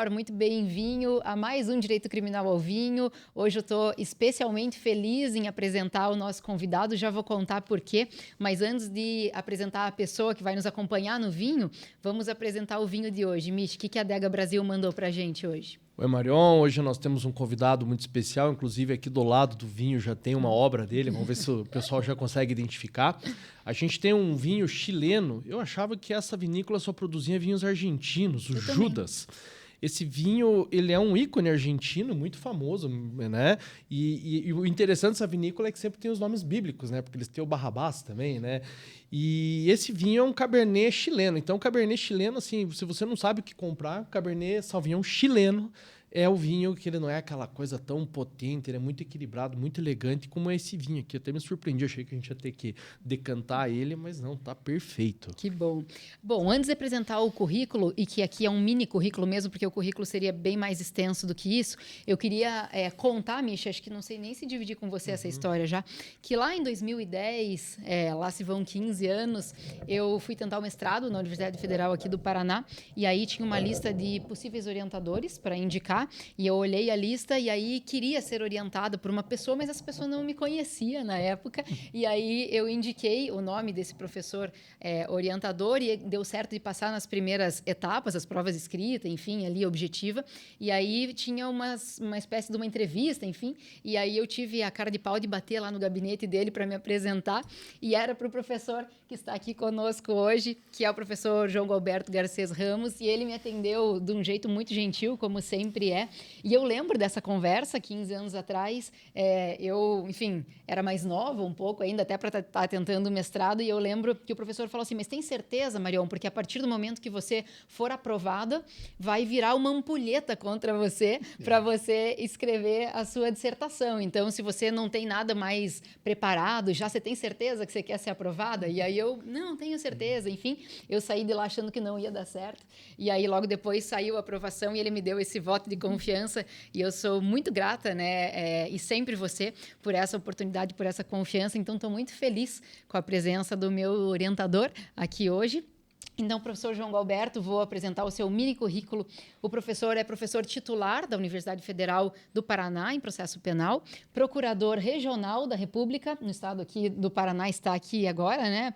Belchior, muito bem-vindo a mais um Direito Criminal ao Vinho. Hoje eu estou especialmente feliz em apresentar o nosso convidado, já vou contar por quê, mas antes de apresentar a pessoa que vai nos acompanhar no vinho, vamos apresentar o vinho de hoje. Michi, o que a Adega Brasil mandou para a gente hoje? Oi, Marion. Hoje nós temos um convidado muito especial, inclusive aqui do lado do vinho já tem uma obra dele, vamos ver se o pessoal já consegue identificar. A gente tem um vinho chileno, eu achava que essa vinícola só produzia vinhos argentinos, o Judas. Esse vinho, ele é um ícone argentino, muito famoso, né? E o interessante dessa vinícola é que sempre tem os nomes bíblicos, né? Porque eles têm o Barrabás também, né? E esse vinho é um Cabernet chileno. Então, o Cabernet chileno, assim, se você não sabe o que comprar, Cabernet Sauvignon chileno é o vinho que ele não é aquela coisa tão potente, ele é muito equilibrado, muito elegante, como é esse vinho aqui. Eu até me surpreendi, achei que a gente ia ter que decantar ele, mas não, tá perfeito. Que bom. Bom, antes de apresentar o currículo, e que aqui é um mini currículo mesmo, porque o currículo seria bem mais extenso do que isso, eu queria contar, Misha, acho que não sei nem se dividir com você essa história já, que lá em 2010, lá se vão 15 anos, eu fui tentar o mestrado na Universidade Federal aqui do Paraná, e aí tinha uma lista de possíveis orientadores para indicar, e eu olhei a lista e aí queria ser orientada por uma pessoa, mas essa pessoa não me conhecia na época, e aí eu indiquei o nome desse professor orientador e deu certo de passar nas primeiras etapas, as provas escritas, enfim, ali objetiva, e aí tinha uma espécie de uma entrevista, enfim, e aí eu tive a cara de pau de bater lá no gabinete dele para me apresentar, e era para o professor que está aqui conosco hoje, que é o professor João Alberto Garcês Ramos, e ele me atendeu de um jeito muito gentil, como sempre e eu lembro dessa conversa 15 anos atrás, eu, enfim, era mais nova um pouco ainda, até para estar tentando o mestrado, e eu lembro que o professor falou assim, mas tem certeza, Marion, porque a partir do momento que você for aprovada, vai virar uma ampulheta contra você, para você escrever a sua dissertação. Então, se você não tem nada mais preparado, já você tem certeza que você quer ser aprovada? E aí eu, não tenho certeza. Enfim, eu saí de lá achando que não ia dar certo. E aí, logo depois, saiu a aprovação e ele me deu esse voto de confiança. E eu sou muito grata, né? E sempre você, por essa oportunidade, por essa confiança. Então, estou muito feliz com a presença do meu orientador aqui hoje. Então, professor João Alberto, vou apresentar o seu mini currículo. O professor é professor titular da Universidade Federal do Paraná, em processo penal, procurador regional da República, no estado aqui do Paraná, está aqui agora, né?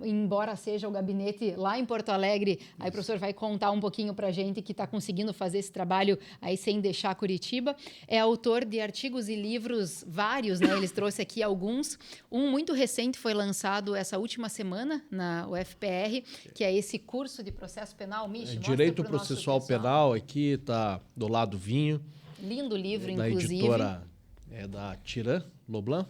Embora seja o gabinete lá em Porto Alegre, aí o professor vai contar um pouquinho para a gente que está conseguindo fazer esse trabalho aí sem deixar Curitiba. É autor de artigos e livros vários, né? Eles trouxe aqui alguns. Um muito recente foi lançado essa última semana na UFPR, que é esse curso de processo penal, Michi. Direito Processual Penal, aqui está do lado do vinho. Lindo livro, da inclusive. Editora da Tirã Loblan.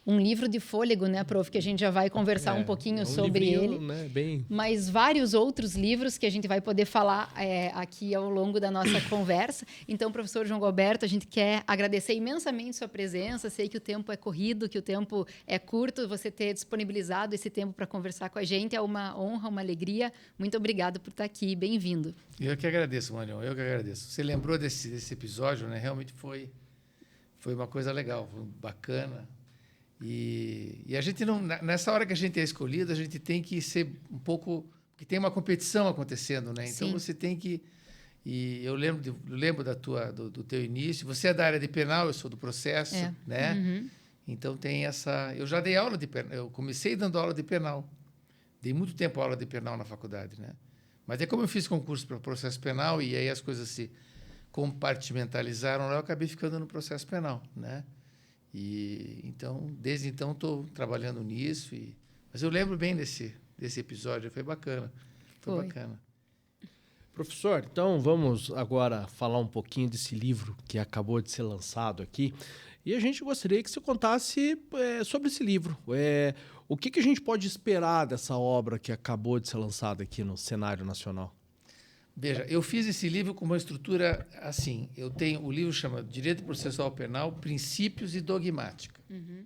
Um livro de fôlego, né, prof, que a gente já vai conversar um pouquinho sobre ele. Né, mas vários outros livros que a gente vai poder falar aqui ao longo da nossa conversa. Então, professor João Alberto, a gente quer agradecer imensamente sua presença. Sei que o tempo é corrido, que o tempo é curto. Você ter disponibilizado esse tempo para conversar com a gente é uma honra, uma alegria. Muito obrigado por estar aqui. Bem-vindo. Eu que agradeço, Marion. Eu que agradeço. Você lembrou desse episódio, né? Realmente foi uma coisa legal, foi bacana. E a gente não, nessa hora que a gente é escolhido, a gente tem que ser um pouco, porque tem uma competição acontecendo, né? Então você tem que, e eu lembro do teu início. Você é da área de penal, eu sou do processo, né? Uhum. Então tem essa, eu já dei aula de penal, eu comecei dando aula de penal, dei muito tempo aula de penal na faculdade, né? Mas é como eu fiz concurso para processo penal e aí as coisas se compartimentalizaram, eu acabei ficando no processo penal, né? E então, desde então, estou trabalhando nisso. Mas eu lembro bem desse episódio, foi bacana. Foi bacana. Professor, então vamos agora falar um pouquinho desse livro que acabou de ser lançado aqui. E a gente gostaria que você contasse sobre esse livro. O que a gente pode esperar dessa obra que acabou de ser lançada aqui no cenário nacional? Veja, eu fiz esse livro com uma estrutura assim. O livro chama Direito Processual Penal, Princípios e Dogmática. Uhum.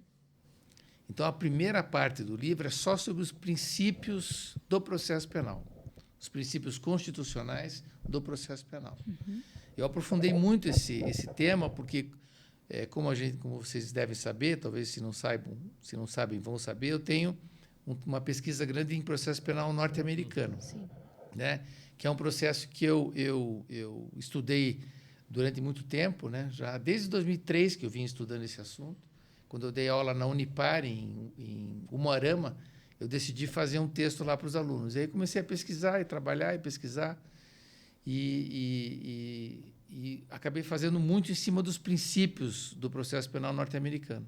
Então, a primeira parte do livro é só sobre os princípios do processo penal, os princípios constitucionais do processo penal. Uhum. Eu aprofundei muito esse tema porque, como vocês devem saber, talvez se não sabem, vão saber, eu tenho uma pesquisa grande em processo penal norte-americano, né? que é um processo que eu estudei durante muito tempo, né? Já desde 2003 que eu vim estudando esse assunto. Quando eu dei aula na Unipar, em Umuarama, eu decidi fazer um texto lá para os alunos. E aí comecei a pesquisar e trabalhar e pesquisar. E acabei fazendo muito em cima dos princípios do processo penal norte-americano.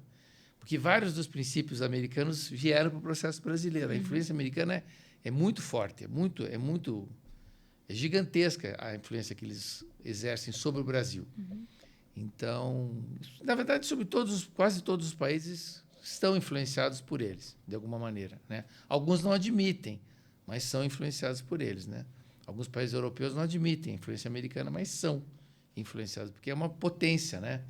Porque vários dos princípios americanos vieram para o processo brasileiro. A influência americana é muito forte, é gigantesca a influência que eles exercem sobre o Brasil. Então, na verdade, quase todos os países estão influenciados por eles, de alguma maneira, né? Alguns não admitem, mas são influenciados por eles, né? Alguns países europeus não admitem a influência americana, mas são influenciados, porque é uma potência, né?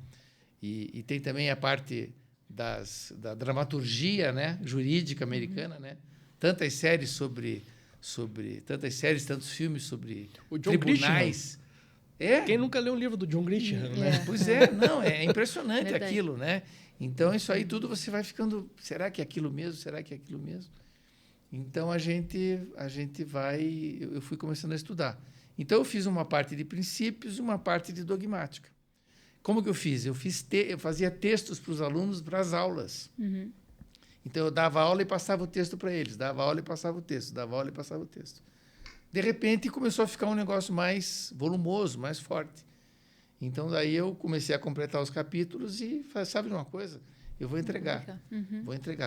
E tem também a parte da dramaturgia, né, jurídica americana, né? Tantas séries tantos filmes sobre o John tribunais. Quem nunca leu um livro do John Grisham, né? Pois é, não, é impressionante aquilo, né? Então, isso aí tudo você vai ficando, será que é aquilo mesmo? Será que é aquilo mesmo? Então, eu fui começando a estudar. Então, eu fiz uma parte de princípios e uma parte de dogmática. Como que eu fiz? Eu fazia textos para os alunos para as aulas. Então, eu dava aula e passava o texto para eles, dava aula e passava o texto, dava aula e passava o texto. De repente, começou a ficar um negócio mais volumoso, mais forte. Então, daí eu comecei a completar os capítulos e, sabe de uma coisa? Eu vou entregar.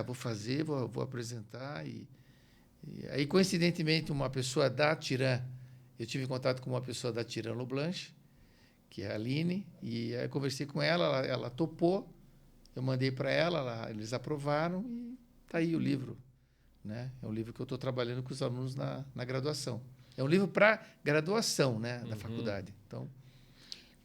Vou fazer, vou apresentar. E aí, coincidentemente, uma pessoa da Tirã, eu tive contato com uma pessoa da Tirã Loblanche, que é a Aline, e aí eu conversei com ela topou, eu mandei para ela, eles aprovaram e está aí o livro, né? É um livro que eu estou trabalhando com os alunos na graduação. É um livro para graduação, né, da faculdade. Então,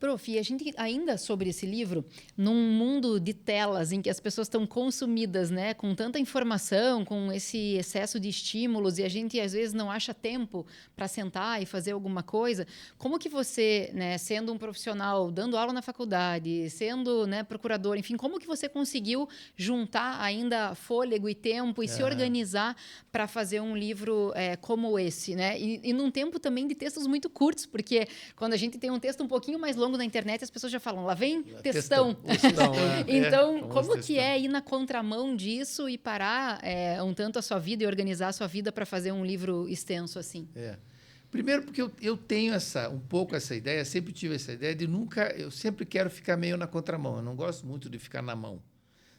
Prof, e a gente ainda sobre esse livro, num mundo de telas em que as pessoas estão consumidas, né, com tanta informação, com esse excesso de estímulos, e a gente às vezes não acha tempo para sentar e fazer alguma coisa, como que você, né, sendo um profissional, dando aula na faculdade, sendo, né, procurador, enfim, como que você conseguiu juntar ainda fôlego e tempo e se organizar para fazer um livro como esse, né? E num tempo também de textos muito curtos, porque quando a gente tem um texto um pouquinho mais longo na internet, as pessoas já falam, lá vem textão. Então, como que é ir na contramão disso e parar um tanto a sua vida e organizar a sua vida para fazer um livro extenso assim? Primeiro porque eu tenho um pouco essa ideia, sempre tive essa ideia de eu sempre quero ficar meio na contramão, eu não gosto muito de ficar na mão,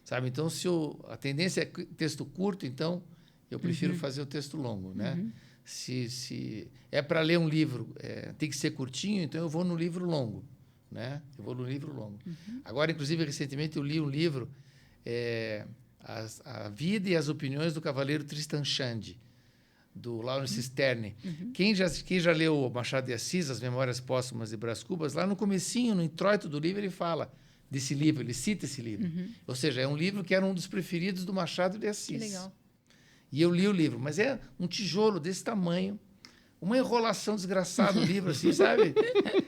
sabe? Então, a tendência é texto curto, então eu prefiro fazer o texto longo, né? Se é para ler um livro, tem que ser curtinho, então eu vou no livro longo, né? Eu vou no livro longo. Agora, inclusive, recentemente eu li um livro, A Vida e as Opiniões do Cavaleiro Tristan Shandy, do Lawrence Sterne. Quem já leu Machado de Assis, As Memórias Póstumas de Brás Cubas, lá no comecinho, no introito do livro, ele fala desse livro, ele cita esse livro. Ou seja, é um livro que era um dos preferidos do Machado de Assis. Que legal. E eu li o livro, mas é um tijolo desse tamanho, uma enrolação desgraçada o livro, assim, sabe?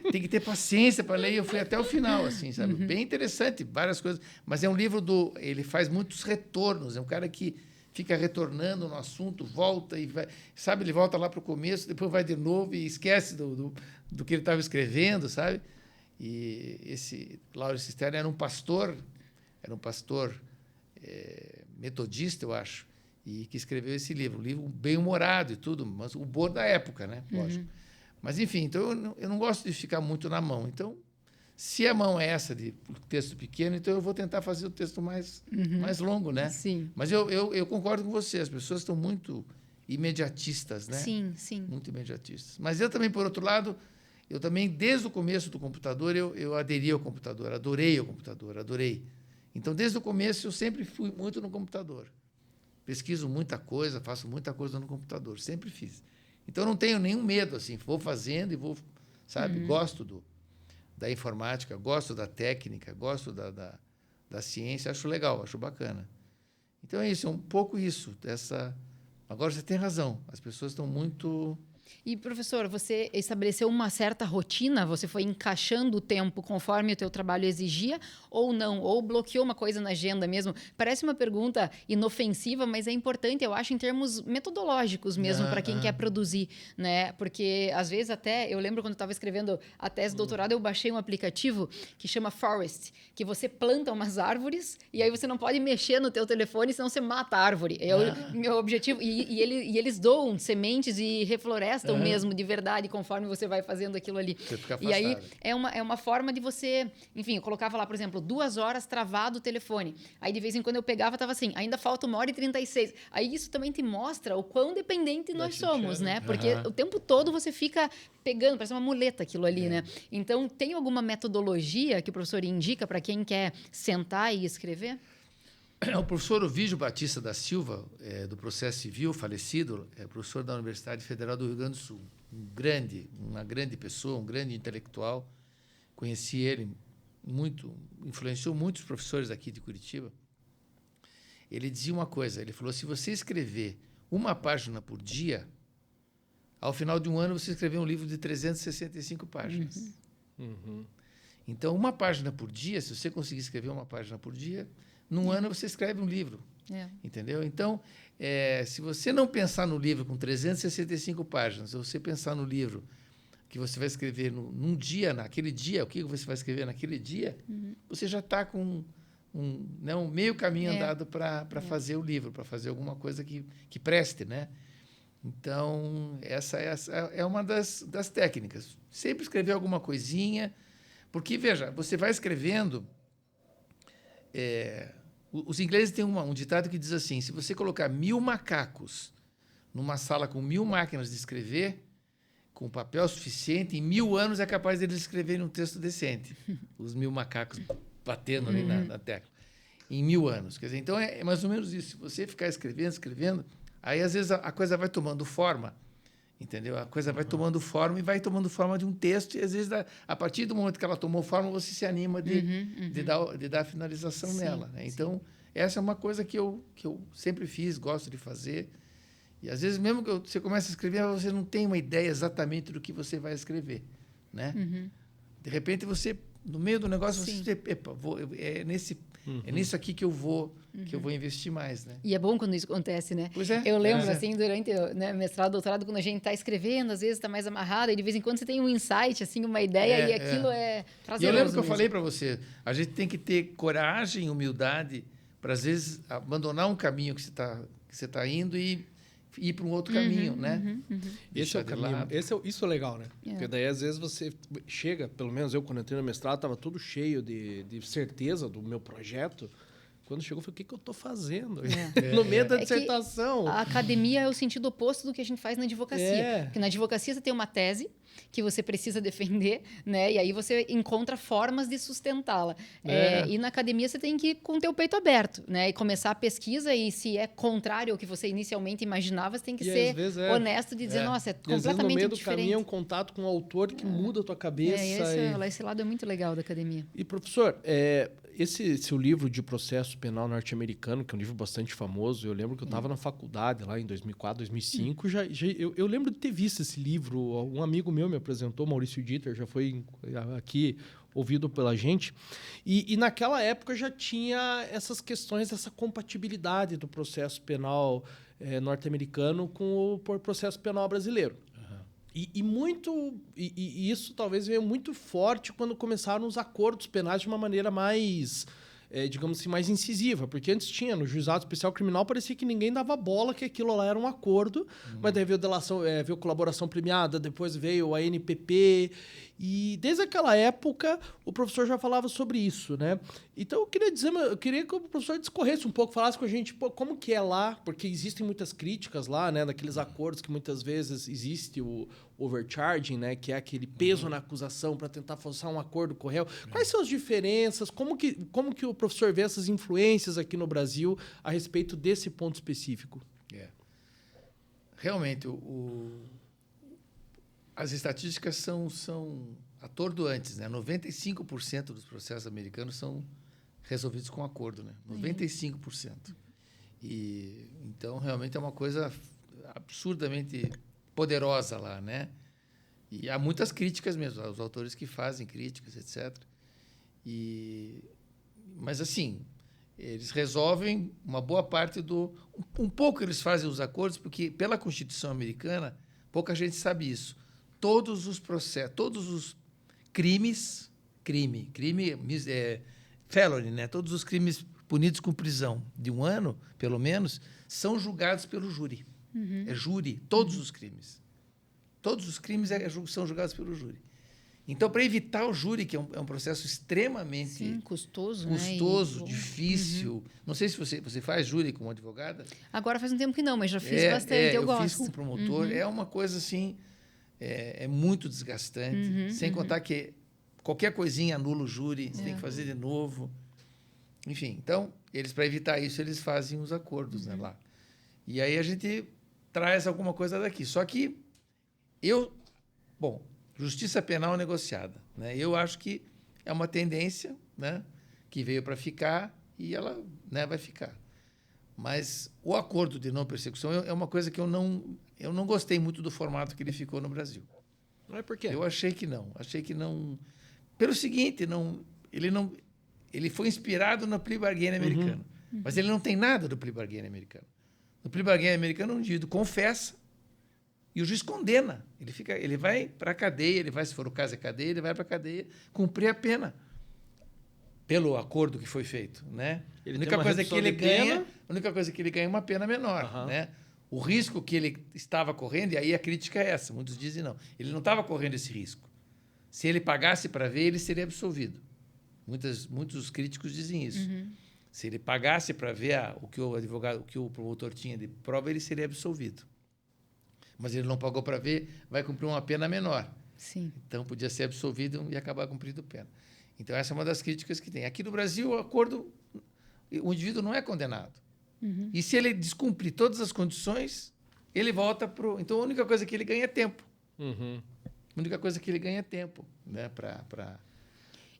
Tem que ter paciência para ler. Eu fui até o final, assim, sabe? Bem interessante, várias coisas. Mas é um livro ele faz muitos retornos. É um cara que fica retornando no assunto, volta e vai, sabe? Ele volta lá para o começo, depois vai de novo e esquece do que ele estava escrevendo, sabe? E esse Lawrence Sterne era um pastor metodista, eu acho, e que escreveu esse livro, um livro bem humorado e tudo, mas o humor da época, né? Lógico. Mas, enfim, então eu não gosto de ficar muito na mão. Então, se a mão é essa de texto pequeno, então eu vou tentar fazer o texto mais longo, né? Sim. Mas eu concordo com você, as pessoas estão muito imediatistas, né? Sim, sim. Muito imediatistas. Mas eu também, por outro lado, desde o começo do computador, eu aderi ao computador, adorei o computador, adorei. Então, desde o começo, eu sempre fui muito no computador. Pesquiso muita coisa, faço muita coisa no computador, sempre fiz. Então, não tenho nenhum medo, assim, vou fazendo e vou, sabe, gosto da informática, gosto da técnica, gosto da ciência, acho legal, acho bacana. Então, é isso, é um pouco isso. Agora, você tem razão, as pessoas estão muito E, professor, você estabeleceu uma certa rotina? Você foi encaixando o tempo conforme o teu trabalho exigia ou não? Ou bloqueou uma coisa na agenda mesmo? Parece uma pergunta inofensiva, mas é importante, eu acho, em termos metodológicos mesmo, para quem quer produzir, né? Porque, às vezes, até, eu lembro quando eu estava escrevendo a tese de doutorado, eu baixei um aplicativo que chama Forest, que você planta umas árvores e aí você não pode mexer no teu telefone, senão você mata a árvore. É o meu objetivo. E eles doam sementes e reflorestam mesmo, de verdade, conforme você vai fazendo aquilo ali. Você fica E aí afastado. é uma forma de você... Enfim, eu colocava lá, por exemplo, 2 horas travado o telefone. Aí, de vez em quando, eu pegava, tava assim, ainda falta 1h36. Aí isso também te mostra o quão dependente nós somos, né? Porque o tempo todo você fica pegando, parece uma muleta aquilo ali, né? Então, tem alguma metodologia que o professor indica para quem quer sentar e escrever? O professor Ovídio Batista da Silva, do Processo Civil, falecido, é professor da Universidade Federal do Rio Grande do Sul. Uma grande pessoa, um grande intelectual. Conheci ele muito, influenciou muitos professores aqui de Curitiba. Ele dizia uma coisa, ele falou, se você escrever uma página por dia, ao final de um ano você escreveu um livro de 365 páginas. Então, uma página por dia, se você conseguir escrever uma página por dia, num ano você escreve um livro. Entendeu? Então, se você não pensar no livro com 365 páginas, se você pensar no livro que você vai escrever num dia, naquele dia, o que você vai escrever naquele dia, você já está com um meio caminho andado para fazer o livro, para fazer alguma coisa que preste, né? Então, essa é uma das técnicas. Sempre escrever alguma coisinha, porque, veja, você vai escrevendo... os ingleses têm um ditado que diz assim, se você colocar 1000 macacos numa sala com 1000 máquinas de escrever, com papel suficiente, em 1000 anos é capaz deles escreverem um texto decente. Os 1000 macacos batendo ali na tecla. Em 1000 anos. Quer dizer, então, é mais ou menos isso. Se você ficar escrevendo, aí, às vezes, a coisa vai tomando forma, entendeu? A coisa vai tomando forma e vai tomando forma de um texto, e, às vezes, a partir do momento que ela tomou forma, você se anima de dar a finalização nela. Né? Então, essa é uma coisa que eu sempre fiz, gosto de fazer. E, às vezes, mesmo que você comece a escrever, você não tem uma ideia exatamente do que você vai escrever. Né? De repente, você, no meio do negócio, você... Epa, é nisso aqui que eu vou investir mais, né? E é bom quando isso acontece, né? Pois é. Eu lembro, assim, durante mestrado, doutorado, quando a gente está escrevendo, às vezes está mais amarrado, e de vez em quando você tem um insight, assim, uma ideia, e aquilo é prazeroso. E eu lembro que eu mesmo. falei para você, a gente tem que ter coragem e humildade para, às vezes, abandonar um caminho que você tá indo e ir para um outro caminho, né? Esse é o caminho. Isso é legal, né? Porque daí, às vezes, você chega, pelo menos eu, quando entrei no mestrado, estava tudo cheio de certeza do meu projeto. Quando chegou, eu falei, o que eu estou fazendo? No meio da dissertação. A academia é o sentido oposto do que a gente faz na advocacia. Porque na advocacia você tem uma tese que você precisa defender, né? E aí você encontra formas de sustentá-la. E na academia você tem que ir com o teu peito aberto, né? E começar a pesquisa, e se é contrário ao que você inicialmente imaginava, você tem que ser honesto de dizer, nossa, é completamente diferente. No meio do caminho é um contato com o autor que muda a tua cabeça. Esse lado é muito legal da academia. E, professor, esse seu livro de processo penal norte-americano, que é um livro bastante famoso, eu lembro que eu estava na faculdade lá em 2004, 2005, eu lembro de ter visto esse livro, um amigo meu me apresentou, Maurício Dieter, já foi aqui ouvido pela gente, e naquela época já tinha essas questões, essa compatibilidade do processo penal norte-americano com o processo penal brasileiro. E isso talvez veio muito forte quando começaram os acordos penais de uma maneira mais, digamos assim, mais incisiva. Porque antes tinha, no Juizado Especial Criminal, parecia que ninguém dava bola, que aquilo lá era um acordo. Mas daí veio veio colaboração premiada, depois veio a NPP. E desde aquela época, o professor já falava sobre isso, né? Então, eu queria que o professor discorresse um pouco, falasse com a gente como que é lá, porque existem muitas críticas lá, né? Daqueles acordos que muitas vezes existe o overcharging, né? Que é aquele peso na acusação para tentar forçar um acordo com o réu. Quais são as diferenças? Como que o professor vê essas influências aqui no Brasil a respeito desse ponto específico? Realmente, as estatísticas são atordoantes, né? 95% dos processos americanos são resolvidos com acordo, né? 95%. E então realmente é uma coisa absurdamente poderosa lá, né? E há muitas críticas mesmo, os autores que fazem críticas, etc. Mas, assim, eles resolvem uma boa parte do... Um pouco eles fazem os acordos, porque, pela Constituição americana, pouca gente sabe isso. Todos os processos, todos os crimes... Crime felony, né? Todos os crimes punidos com prisão de 1 ano, pelo menos, são julgados pelo júri. É júri, todos os crimes. Todos os crimes são julgados pelo júri. Então, para evitar o júri, que é um processo extremamente custoso, difícil. Não sei se você faz júri como advogada. Agora faz um tempo que não, mas já fiz bastante, eu gosto. Eu fiz como promotor. É uma coisa assim, é muito desgastante. Sem contar que qualquer coisinha anula o júri, você tem que fazer de novo. Enfim, então, para evitar isso, eles fazem os acordos, né, lá. E aí a gente traz alguma coisa daqui. Só que justiça penal negociada, né? Eu acho que é uma tendência, né, que veio para ficar e ela, né, vai ficar. Mas o acordo de não persecução é uma coisa que eu não gostei muito do formato que ele ficou no Brasil. Não é por quê? Eu achei que não. Pelo seguinte, ele foi inspirado no plea bargain americano, mas ele não tem nada do plea bargain americano. No plea bargain americano, um indivíduo confessa e o juiz condena. Ele vai para a cadeia, se for o caso é cadeia, ele vai para a cadeia cumprir a pena pelo acordo que foi feito, né? A única coisa que ele ganha é uma pena menor, né? O risco que ele estava correndo, e aí a crítica é essa, muitos dizem não, ele não estava correndo esse risco. Se ele pagasse para ver, ele seria absolvido. Muitos críticos dizem isso. Se ele pagasse para ver o que o promotor tinha de prova, ele seria absolvido. Mas ele não pagou para ver, vai cumprir uma pena menor. Sim. Então, podia ser absolvido e acabar cumprindo pena. Então, essa é uma das críticas que tem. Aqui no Brasil, o indivíduo não é condenado. E se ele descumprir todas as condições, ele volta para... Então, a única coisa que ele ganha é tempo. A única coisa que ele ganha é tempo, né,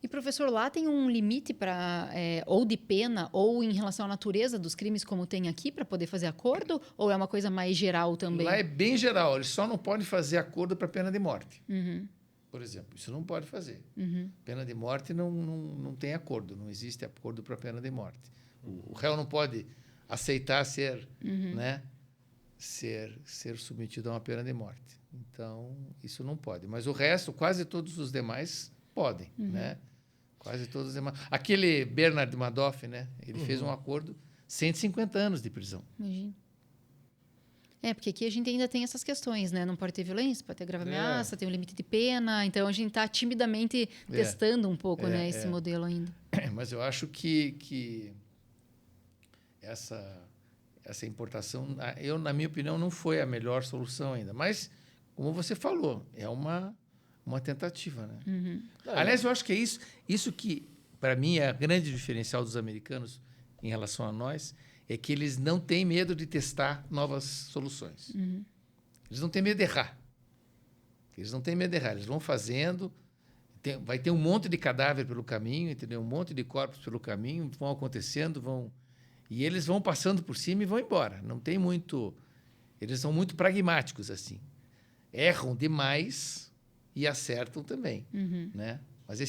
E, professor, lá tem um limite para ou de pena ou em relação à natureza dos crimes, como tem aqui, para poder fazer acordo? Ou é uma coisa mais geral também? Lá é bem geral. Eles só não podem fazer acordo para pena de morte. Por exemplo, isso não pode fazer. Pena de morte não tem acordo. Não existe acordo para pena de morte. O réu não pode aceitar ser submetido a uma pena de morte. Então, isso não pode. Mas o resto, quase todos os demais podem, né? Quase todos os demais. Aquele Bernard Madoff, né? Ele fez um acordo, 150 anos de prisão. Imagina. Porque aqui a gente ainda tem essas questões, né? Não pode ter violência, pode ter grave ameaça, tem um limite de pena. Então, a gente está timidamente testando um pouco, né, esse modelo ainda. Mas eu acho que essa importação, na minha opinião, não foi a melhor solução ainda. Mas, como você falou, é uma tentativa, né? Aliás, eu acho que é isso que, para mim, é a grande diferencial dos americanos em relação a nós, é que eles não têm medo de testar novas soluções. Eles não têm medo de errar. Eles vão fazendo, vai ter um monte de cadáver pelo caminho, entendeu? Um monte de corpos pelo caminho, vão acontecendo, e eles vão passando por cima e vão embora. Não tem muito... Eles são muito pragmáticos, assim. Erram demais e acertam também, né? Mas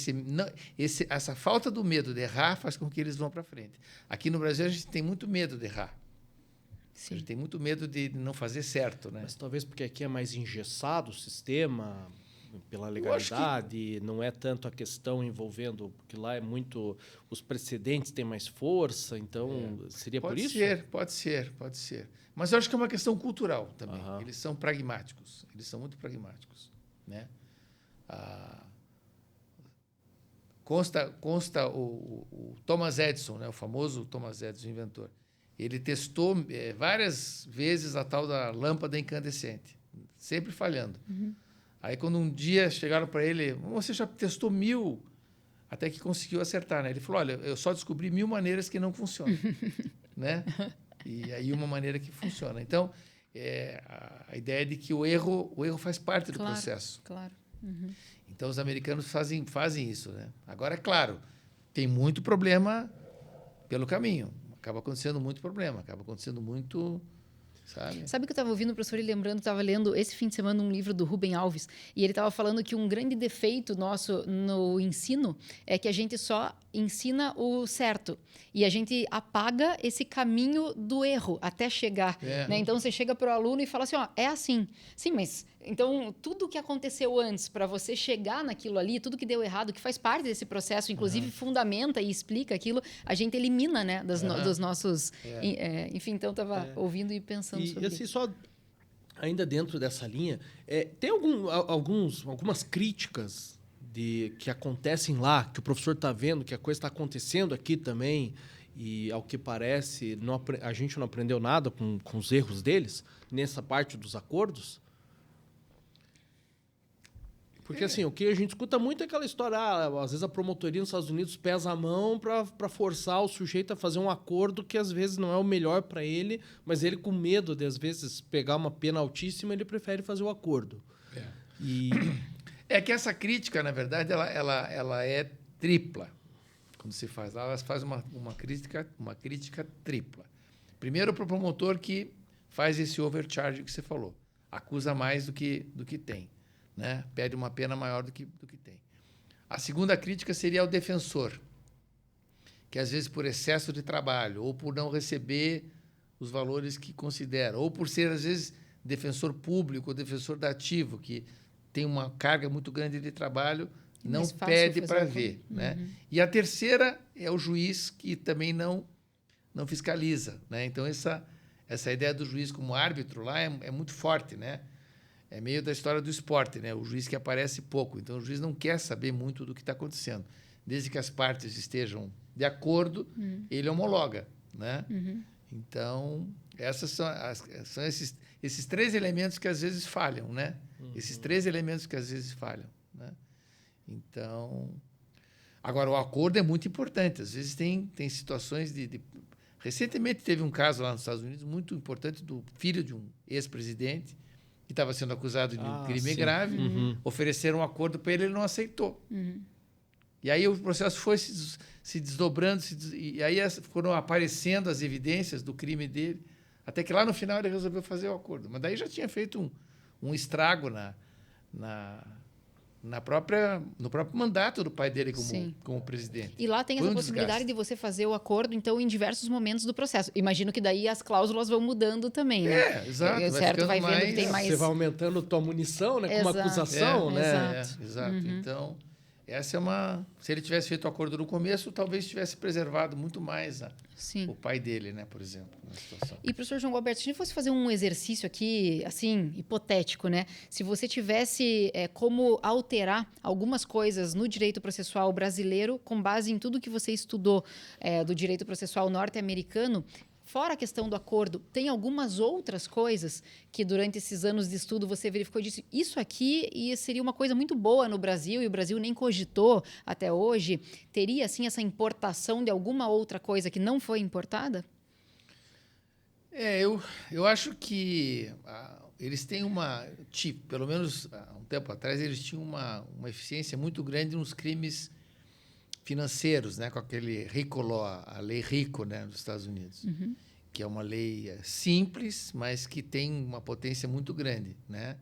essa falta do medo de errar faz com que eles vão para frente. Aqui no Brasil, a gente tem muito medo de errar. Sim. A gente tem muito medo de não fazer certo, né? Mas talvez porque aqui é mais engessado o sistema, pela legalidade, não é tanto a questão envolvendo... Porque lá é muito... Os precedentes têm mais força, então seria por isso? Pode ser. Mas eu acho que é uma questão cultural também. Eles são pragmáticos. Eles são muito pragmáticos, né? Consta o Thomas Edison, né? O famoso Thomas Edison, inventor. Ele testou várias vezes a tal da lâmpada incandescente, sempre falhando. Aí, quando um dia chegaram para ele, você já testou 1000, até que conseguiu acertar, né? Ele falou, olha, eu só descobri 1000 maneiras que não funcionam, né? E aí uma maneira que funciona. Então, a ideia é de que o erro faz parte do processo. Claro. Então, os americanos fazem isso, né? Agora, é claro, tem muito problema pelo caminho. Acaba acontecendo muito problema, acaba acontecendo muito sabe? Sabe que eu estava ouvindo o professor e lembrando, estava lendo esse fim de semana um livro do Rubem Alves, e ele estava falando que um grande defeito nosso no ensino é que a gente só ensina o certo e a gente apaga esse caminho do erro até chegar. Né? Então, você chega para o aluno e fala assim, ó, é assim. Sim, mas então tudo que aconteceu antes para você chegar naquilo ali, tudo que deu errado, que faz parte desse processo, inclusive fundamenta e explica aquilo, a gente elimina, né, dos nossos... enfim, então estava ouvindo e pensando sobre assim, isso. só ainda dentro dessa linha, tem algumas críticas que acontecem lá, que o professor está vendo, que a coisa está acontecendo aqui também, e ao que parece, a gente não aprendeu nada com os erros deles, nessa parte dos acordos? Porque assim, o que a gente escuta muito é aquela história, às vezes a promotoria nos Estados Unidos pesa a mão para forçar o sujeito a fazer um acordo que às vezes não é o melhor para ele, mas ele com medo de às vezes pegar uma pena altíssima, ele prefere fazer o acordo. É que essa crítica, na verdade, ela é tripla. Quando se faz, ela faz uma crítica tripla. Primeiro, para o promotor que faz esse overcharge que você falou, acusa mais do que tem. Né? Pede uma pena maior do que tem. A segunda crítica seria ao defensor, que às vezes por excesso de trabalho, ou por não receber os valores que considera, ou por ser, às vezes, defensor público ou defensor da ativo, que tem uma carga muito grande de trabalho, não pede para ver. Né? E a terceira é o juiz, que também não fiscaliza. Né? Então, essa ideia do juiz como árbitro lá é muito forte, né? É meio da história do esporte, né? O juiz que aparece pouco. Então, o juiz não quer saber muito do que está acontecendo. Desde que as partes estejam de acordo, ele homologa, né? Então, esses são esses três elementos que às vezes falham, né? Esses três elementos que às vezes falham, né? Então, agora, o acordo é muito importante. Às vezes tem situações Recentemente teve um caso lá nos Estados Unidos muito importante do filho de um ex-presidente que estava sendo acusado de um crime grave, ofereceram um acordo para ele, ele não aceitou. E aí o processo foi se desdobrando, e aí foram aparecendo as evidências do crime dele, até que lá no final ele resolveu fazer o acordo. Mas daí já tinha feito um estrago no próprio mandato do pai dele como presidente. E lá tem essa possibilidade de você fazer o acordo, então, em diversos momentos do processo. Imagino que daí as cláusulas vão mudando também, né? Exato. Certo, vai vendo que tem mais... Você vai aumentando tua munição, né? Com uma acusação, né? Exato. Então, essa é uma... Se ele tivesse feito o acordo no começo, talvez tivesse preservado muito mais o pai dele, né? Por exemplo, na situação. E, professor João Galberto, se a gente fosse fazer um exercício aqui, assim, hipotético, né? Se você tivesse como alterar algumas coisas no direito processual brasileiro, com base em tudo que você estudou do direito processual norte-americano, fora a questão do acordo, tem algumas outras coisas que durante esses anos de estudo você verificou e disse, isso aqui seria uma coisa muito boa no Brasil e o Brasil nem cogitou até hoje. Teria, assim, essa importação de alguma outra coisa que não foi importada? Eu acho que eles têm pelo menos há um tempo atrás, eles tinham uma eficiência muito grande nos crimes financeiros, né, com aquele RICO Law, a lei RICO, né, nos Estados Unidos, que é uma lei simples, mas que tem uma potência muito grande, né?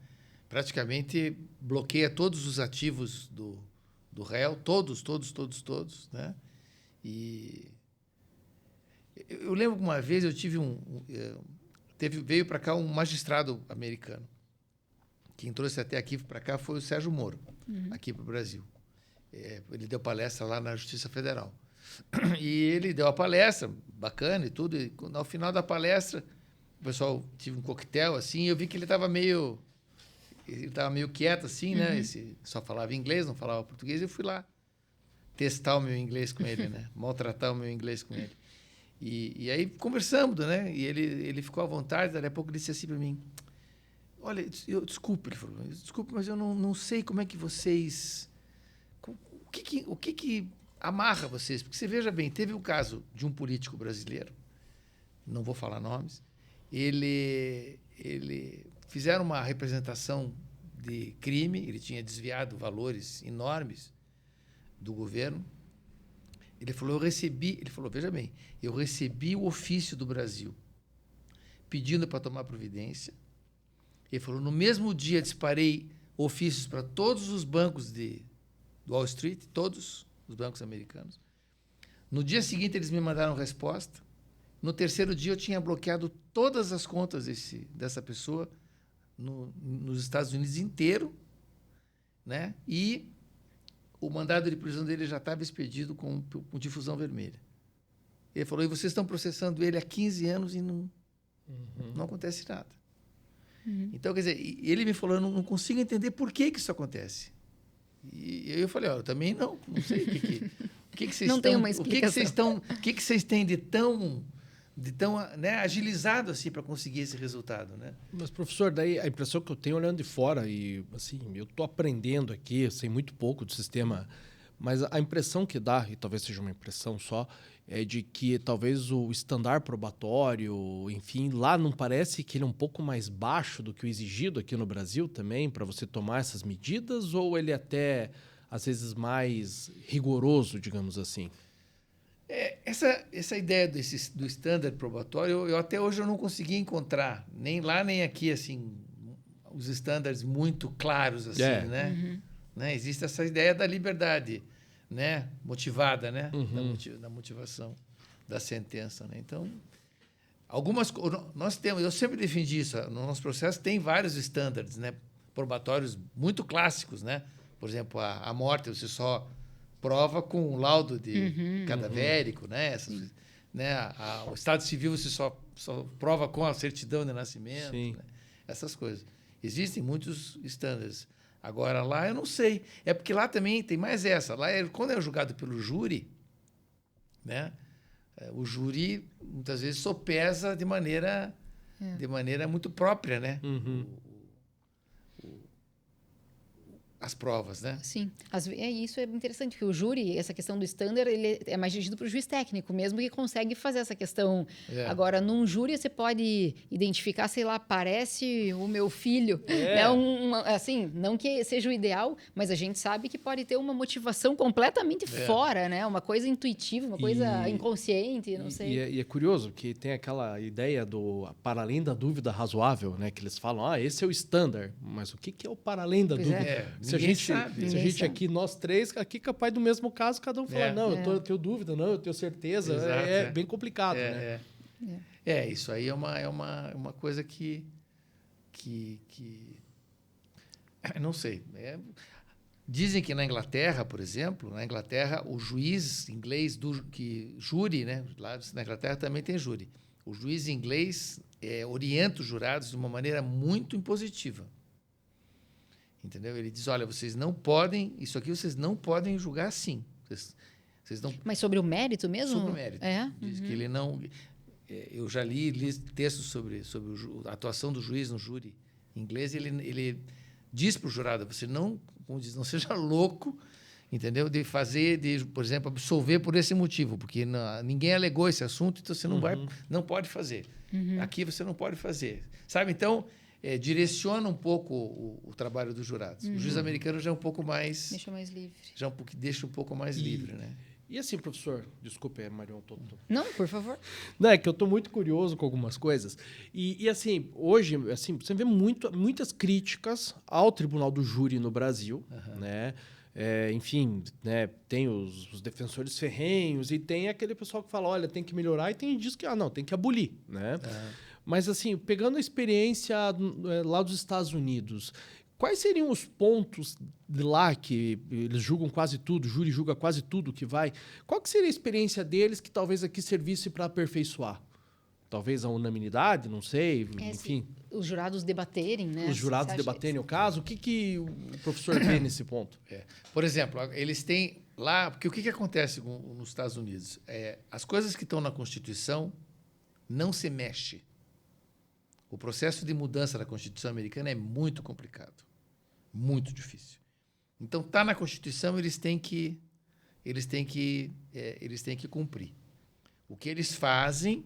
Praticamente bloqueia todos os ativos do réu, todos, né? E eu lembro que uma vez eu tive veio para cá um magistrado americano. Quem trouxe até aqui para cá foi o Sérgio Moro, aqui para o Brasil. Ele deu palestra lá na Justiça Federal. E ele deu a palestra, bacana e tudo. E ao final da palestra, o pessoal tive um coquetel, assim, e eu vi que ele estava meio quieto, assim, né? Só falava inglês, não falava português. E eu fui lá testar o meu inglês com ele, né? Maltratar o meu inglês com ele. E aí conversamos, né? E ele ficou à vontade. Daqui a pouco ele disse assim para mim: olha, desculpe, ele falou, desculpe, mas eu não sei como é que vocês... O que amarra vocês? Porque você veja bem, teve o caso de um político brasileiro, não vou falar nomes, ele fizeram uma representação de crime, ele tinha desviado valores enormes do governo. Ele falou, veja bem, eu recebi o ofício do Brasil pedindo para tomar providência. Ele falou, no mesmo dia disparei ofícios para todos os bancos de Wall Street, todos os bancos americanos. No dia seguinte, eles me mandaram resposta. No terceiro dia, eu tinha bloqueado todas as contas dessa pessoa nos Estados Unidos inteiro, né? E o mandado de prisão dele já estava expedido com difusão vermelha. Ele falou, e vocês estão processando ele há 15 anos e não acontece nada. Então, quer dizer, ele me falou, eu não consigo entender por que isso acontece. E eu falei, eu também não sei o que vocês não estão... tem uma explicação. O que vocês têm de tão né, agilizado assim para conseguir esse resultado, né? Mas, professor, daí a impressão que eu tenho olhando de fora, e assim, eu estou aprendendo aqui, eu sei muito pouco do sistema, mas a impressão que dá, e talvez seja uma impressão só, é de que talvez o estandar probatório, enfim, lá não parece que ele é um pouco mais baixo do que o exigido aqui no Brasil também, para você tomar essas medidas, ou ele é até, às vezes, mais rigoroso, digamos assim? Essa ideia do standard probatório, eu até hoje eu não consegui encontrar, nem lá nem aqui, assim, os standards muito claros, assim, né? Existe essa ideia da liberdade, né? Motivada, né? Da motivação da sentença, né? Então, nós temos, eu sempre defendi isso, no nosso processo tem vários standards, né? Probatórios muito clássicos, né? Por exemplo, a morte, você só prova com laudo de cadavérico, né? O estado civil você só prova com a certidão de nascimento, né? Essas coisas. Existem muitos estándares. Agora, lá eu não sei. É porque lá também tem mais essa. Lá, quando é julgado pelo júri, né? O júri, muitas vezes, sopesa de maneira muito própria, né? As provas, né? Sim. Isso é interessante, porque o júri, essa questão do standard, ele é mais dirigido para o juiz técnico mesmo, que consegue fazer essa questão. Agora, num júri, você pode identificar, sei lá, parece o meu filho. Assim, não que seja o ideal, mas a gente sabe que pode ter uma motivação completamente fora, né? Uma coisa intuitiva, uma coisa inconsciente, não sei. E é curioso, que tem aquela ideia do para além da dúvida razoável, né? Que eles falam, esse é o standard. Mas o que é o para além da dúvida? Se a gente aqui, nós três, aqui capaz do mesmo caso, cada um fala, eu tenho dúvida, não, eu tenho certeza. Exato, bem complicado, né? Isso aí é uma coisa que não sei. Dizem que na Inglaterra, por exemplo, o juiz inglês júri, né? Lá na Inglaterra também tem júri. O juiz inglês orienta os jurados de uma maneira muito impositiva. Entendeu? Ele diz, olha, vocês não podem, isso aqui vocês não podem julgar assim. Vocês não... Mas sobre o mérito mesmo? Sobre o mérito. Diz que ele não... Eu já li textos sobre a atuação do juiz no júri inglês, e ele diz para o jurado, você não, como diz, não seja louco, entendeu? De por exemplo, absolver por esse motivo, porque ninguém alegou esse assunto, então você não pode fazer. Aqui você não pode fazer. Sabe? Então... direciona um pouco o trabalho dos jurados. O juiz americano já é um pouco mais... Deixa mais livre. Deixa um pouco mais livre, né? E assim, professor, desculpe, Marion, Não, por favor. Não, é que eu estou muito curioso com algumas coisas. E assim, hoje, assim, você vê muitas críticas ao Tribunal do Júri no Brasil, né? Enfim, né, tem os defensores ferrenhos e tem aquele pessoal que fala, olha, tem que melhorar, e tem diz que, não, tem que abolir, né? Mas, assim, pegando a experiência lá dos Estados Unidos, quais seriam os pontos de lá que eles julgam quase tudo, o júri julga quase tudo que vai? Qual que seria a experiência deles que talvez aqui servisse para aperfeiçoar? Talvez a unanimidade, não sei, enfim. Os jurados debaterem, né? Os jurados debaterem o caso. O que o professor vê nesse ponto? Por exemplo, eles têm lá... Porque o que acontece nos Estados Unidos? As coisas que estão na Constituição não se mexe. O processo de mudança da Constituição americana é muito complicado, muito difícil. Então, está na Constituição, eles têm que cumprir. O que eles fazem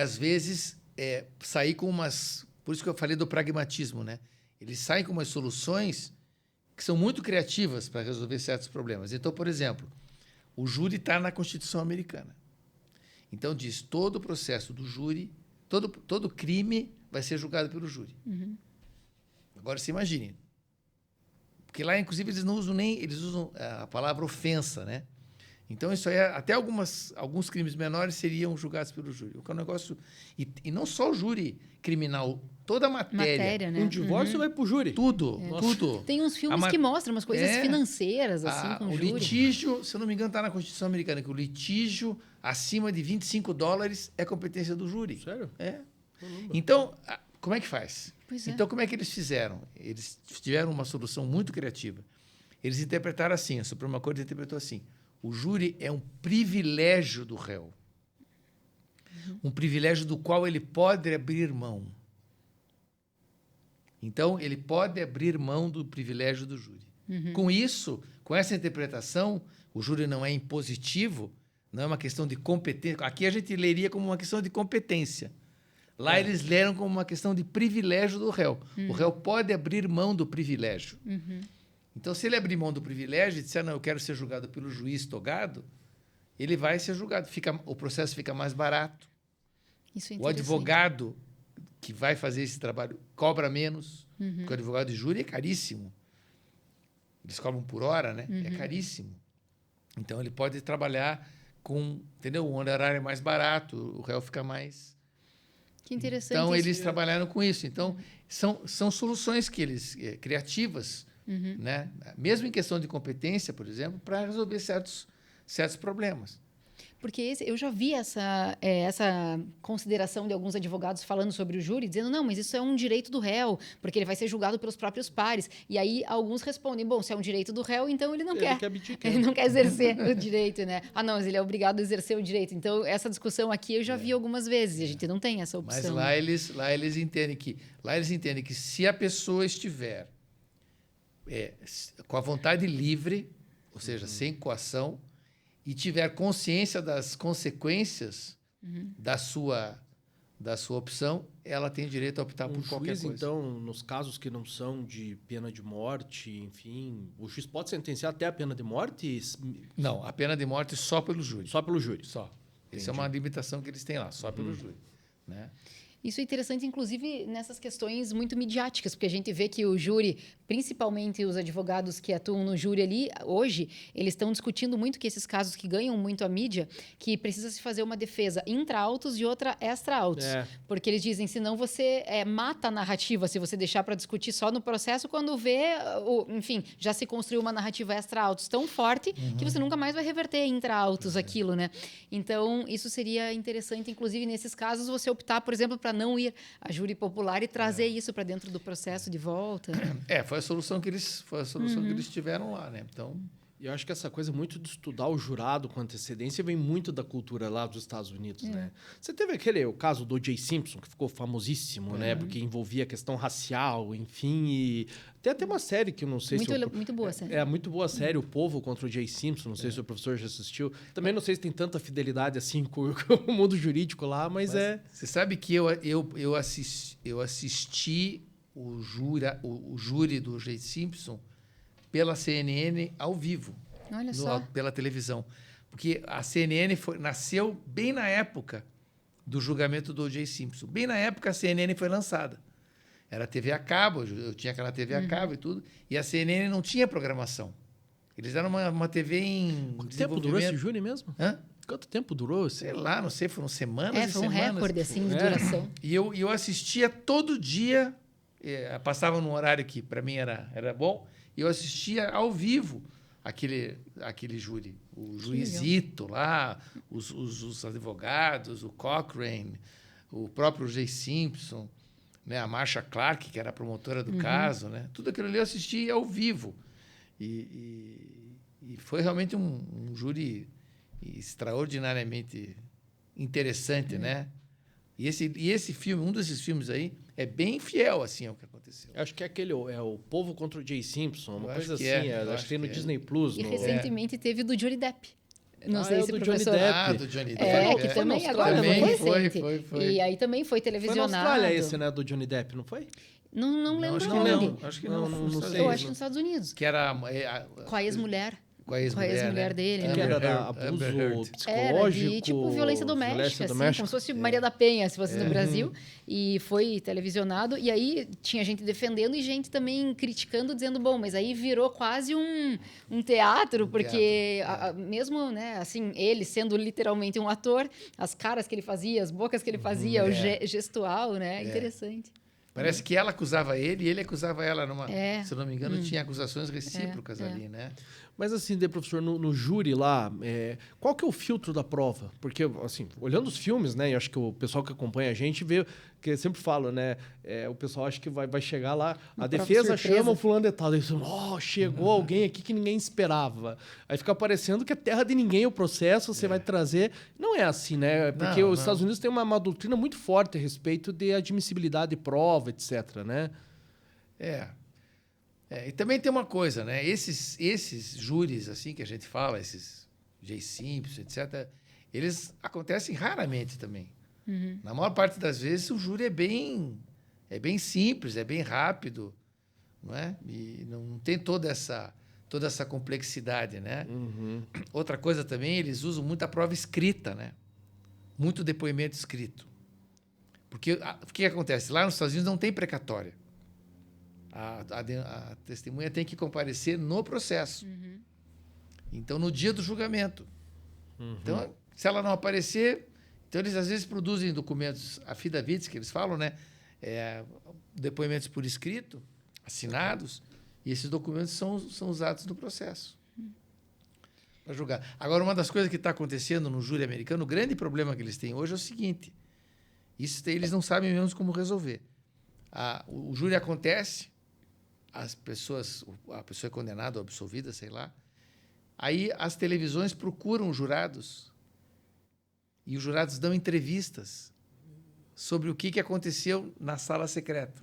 às vezes, sair com umas... Por isso que eu falei do pragmatismo, né? Eles saem com umas soluções que são muito criativas para resolver certos problemas. Então, por exemplo, o júri está na Constituição americana. Então, diz, todo o processo do júri todo crime vai ser julgado pelo júri. Agora, você imagine. Porque lá, inclusive, eles não usam eles usam a palavra ofensa, né? Então, isso aí, até alguns crimes menores seriam julgados pelo júri. O que é um negócio... E não só o júri criminal, toda a matéria. Né? Um divórcio vai pro júri. Tudo, tudo. Tem uns filmes que mostram umas coisas financeiras, assim, com o júri. litígio, se eu não me engano, está na Constituição Americana, que o litígio acima de $25 é competência do júri. Sério? É. Então, como é que faz? Pois é. Então, como é que eles fizeram? Eles tiveram uma solução muito criativa. Eles interpretaram assim, a Suprema Corte interpretou assim: o júri é um privilégio do réu. Um privilégio do qual ele pode abrir mão. Então, ele pode abrir mão do privilégio do júri. Com isso, com essa interpretação, o júri não é impositivo, não é uma questão de competência. Aqui a gente leria como uma questão de competência. Lá eles leram como uma questão de privilégio do réu. O réu pode abrir mão do privilégio. Então, se ele abrir mão do privilégio e disser, não, eu quero ser julgado pelo juiz togado, ele vai ser julgado. O processo fica mais barato. Isso é o advogado que vai fazer esse trabalho cobra menos, porque o advogado de júri é caríssimo. Eles cobram por hora, né? É caríssimo. Então, ele pode trabalhar com, entendeu? Um honorário mais barato, o réu fica mais... Que interessante. Então, eles trabalharam com isso. Então, são soluções que eles criativas, né? Mesmo em questão de competência, por exemplo, para resolver certos problemas. Porque eu já vi essa consideração de alguns advogados falando sobre o júri, dizendo, não, mas isso é um direito do réu, porque ele vai ser julgado pelos próprios pares. E aí, alguns respondem, bom, se é um direito do réu, então ele não quer. Ele não quer exercer o direito, né? Ah, não, mas ele é obrigado a exercer o direito. Então, essa discussão aqui eu já vi algumas vezes, e a gente não tem essa opção. Mas lá eles entendem que se a pessoa estiver com a vontade livre, ou seja, sem coação, e tiver consciência das consequências da sua opção, ela tem direito a optar por qualquer coisa. Então, nos casos que não são de pena de morte, enfim, o juiz pode sentenciar até a pena de morte? Não, a pena de morte só pelo júri. Só pelo júri. Só. Essa é uma limitação que eles têm lá, só pelo júri, né? Isso é interessante, inclusive, nessas questões muito midiáticas, porque a gente vê que o júri, principalmente os advogados que atuam no júri ali, hoje, eles estão discutindo muito que esses casos que ganham muito a mídia, que precisa se fazer uma defesa intra-autos e outra extra-autos. Porque eles dizem, senão você mata a narrativa, se você deixar para discutir só no processo, quando vê, enfim, já se construiu uma narrativa extra-autos tão forte que você nunca mais vai reverter intra-autos aquilo, né? Então, isso seria interessante, inclusive, nesses casos, você optar, por exemplo, para não ir a júri popular e trazer isso para dentro do processo de volta. Foi a solução que eles tiveram lá, né? Então, eu acho que essa coisa muito de estudar o jurado com antecedência vem muito da cultura lá dos Estados Unidos, né? Você teve o caso do O.J. Simpson, que ficou famosíssimo, né? Porque envolvia a questão racial, enfim, e tem até uma série que eu não sei muito boa a série. É muito boa a série, O Povo contra o O.J. Simpson, não sei se o professor já assistiu. Também não sei se tem tanta fidelidade assim com o mundo jurídico lá, mas Você sabe que eu assisti o júri do O.J. Simpson pela CNN ao vivo. Olha só. Pela televisão. Porque a CNN nasceu bem na época do julgamento do O.J. Simpson. Bem na época a CNN foi lançada. Era TV a cabo, eu tinha aquela TV a cabo e tudo, e a CNN não tinha programação. Eles eram uma TV em Quanto tempo durou esse júri mesmo? Quanto tempo durou? Sei lá, não sei, foram semanas e foi um semanas. recorde, assim, de duração. E eu assistia todo dia, passava num horário que para mim era bom, e eu assistia ao vivo aquele júri. O juizito lá, os advogados, o Cochrane, o próprio O.J. Simpson, né, a Marsha Clark, que era a promotora do caso, né? Tudo aquilo ali eu assisti ao vivo. E foi realmente um júri extraordinariamente interessante, né? E esse filme, um desses filmes aí, é bem fiel assim ao que aconteceu. Acho que é o Povo contra o O.J. Simpson, uma coisa assim. Acho que tem no Disney Plus. E recentemente teve do Johnny Depp. Não sei se o do professor... Johnny Depp. do Johnny Depp. Que também agora também foi recente. Foi. E aí também foi Foi televisionado. na Austrália esse, né, do Johnny Depp, não foi? Não lembro acho que onde. não. Acho que não. Não sei. Eu acho que nos Estados Unidos. Que era... Com a ex-mulher. Com a ex-mulher dele, Que né? era Amber abuso Heard. psicológico. De tipo violência doméstica, assim, doméstica. como se fosse Maria da Penha, se fosse no Brasil. E foi televisionado. E aí tinha gente defendendo e gente também criticando, dizendo, bom, mas aí virou quase um teatro, porque mesmo, né, assim, ele sendo literalmente um ator, as caras que ele fazia, as bocas que ele fazia, o gestual, né? Interessante. Parece que ela acusava ele e ele acusava ela numa... É. Se eu não me engano, tinha acusações recíprocas ali, né? Mas assim, professor, no júri lá, qual que é o filtro da prova? Porque, assim, olhando os filmes, né, e acho que o pessoal que acompanha a gente vê, que eu sempre falo, né, o pessoal acha que vai chegar lá, a defesa chama o fulano de tal, eles chegou alguém aqui que ninguém esperava. Aí fica parecendo que é terra de ninguém o processo, você vai trazer... Não é assim, né? Porque os Estados Unidos têm uma doutrina muito forte a respeito de admissibilidade de prova, etc, né? E também tem uma coisa, né? Esses júris, assim, que a gente fala, esses J. Simpson, etc., eles acontecem raramente também. Na maior parte das vezes, o júri é bem simples, é bem rápido, não é? E não tem toda essa complexidade, né? Outra coisa também, eles usam muita prova escrita, né? Muito depoimento escrito. Porque o que acontece? Lá nos Estados Unidos não tem precatória. A testemunha tem que comparecer no processo. Então, no dia do julgamento. Então, se ela não aparecer... Então, eles às vezes produzem documentos affidavits, que eles falam, né? Depoimentos por escrito, assinados, e esses documentos são usados no processo para julgar. Agora, uma das coisas que está acontecendo no júri americano, o grande problema que eles têm hoje é o seguinte: eles não sabem mesmo como resolver. O júri acontece, a pessoa é condenada ou absolvida, sei lá. Aí as televisões procuram os jurados e os jurados dão entrevistas sobre o que aconteceu na sala secreta.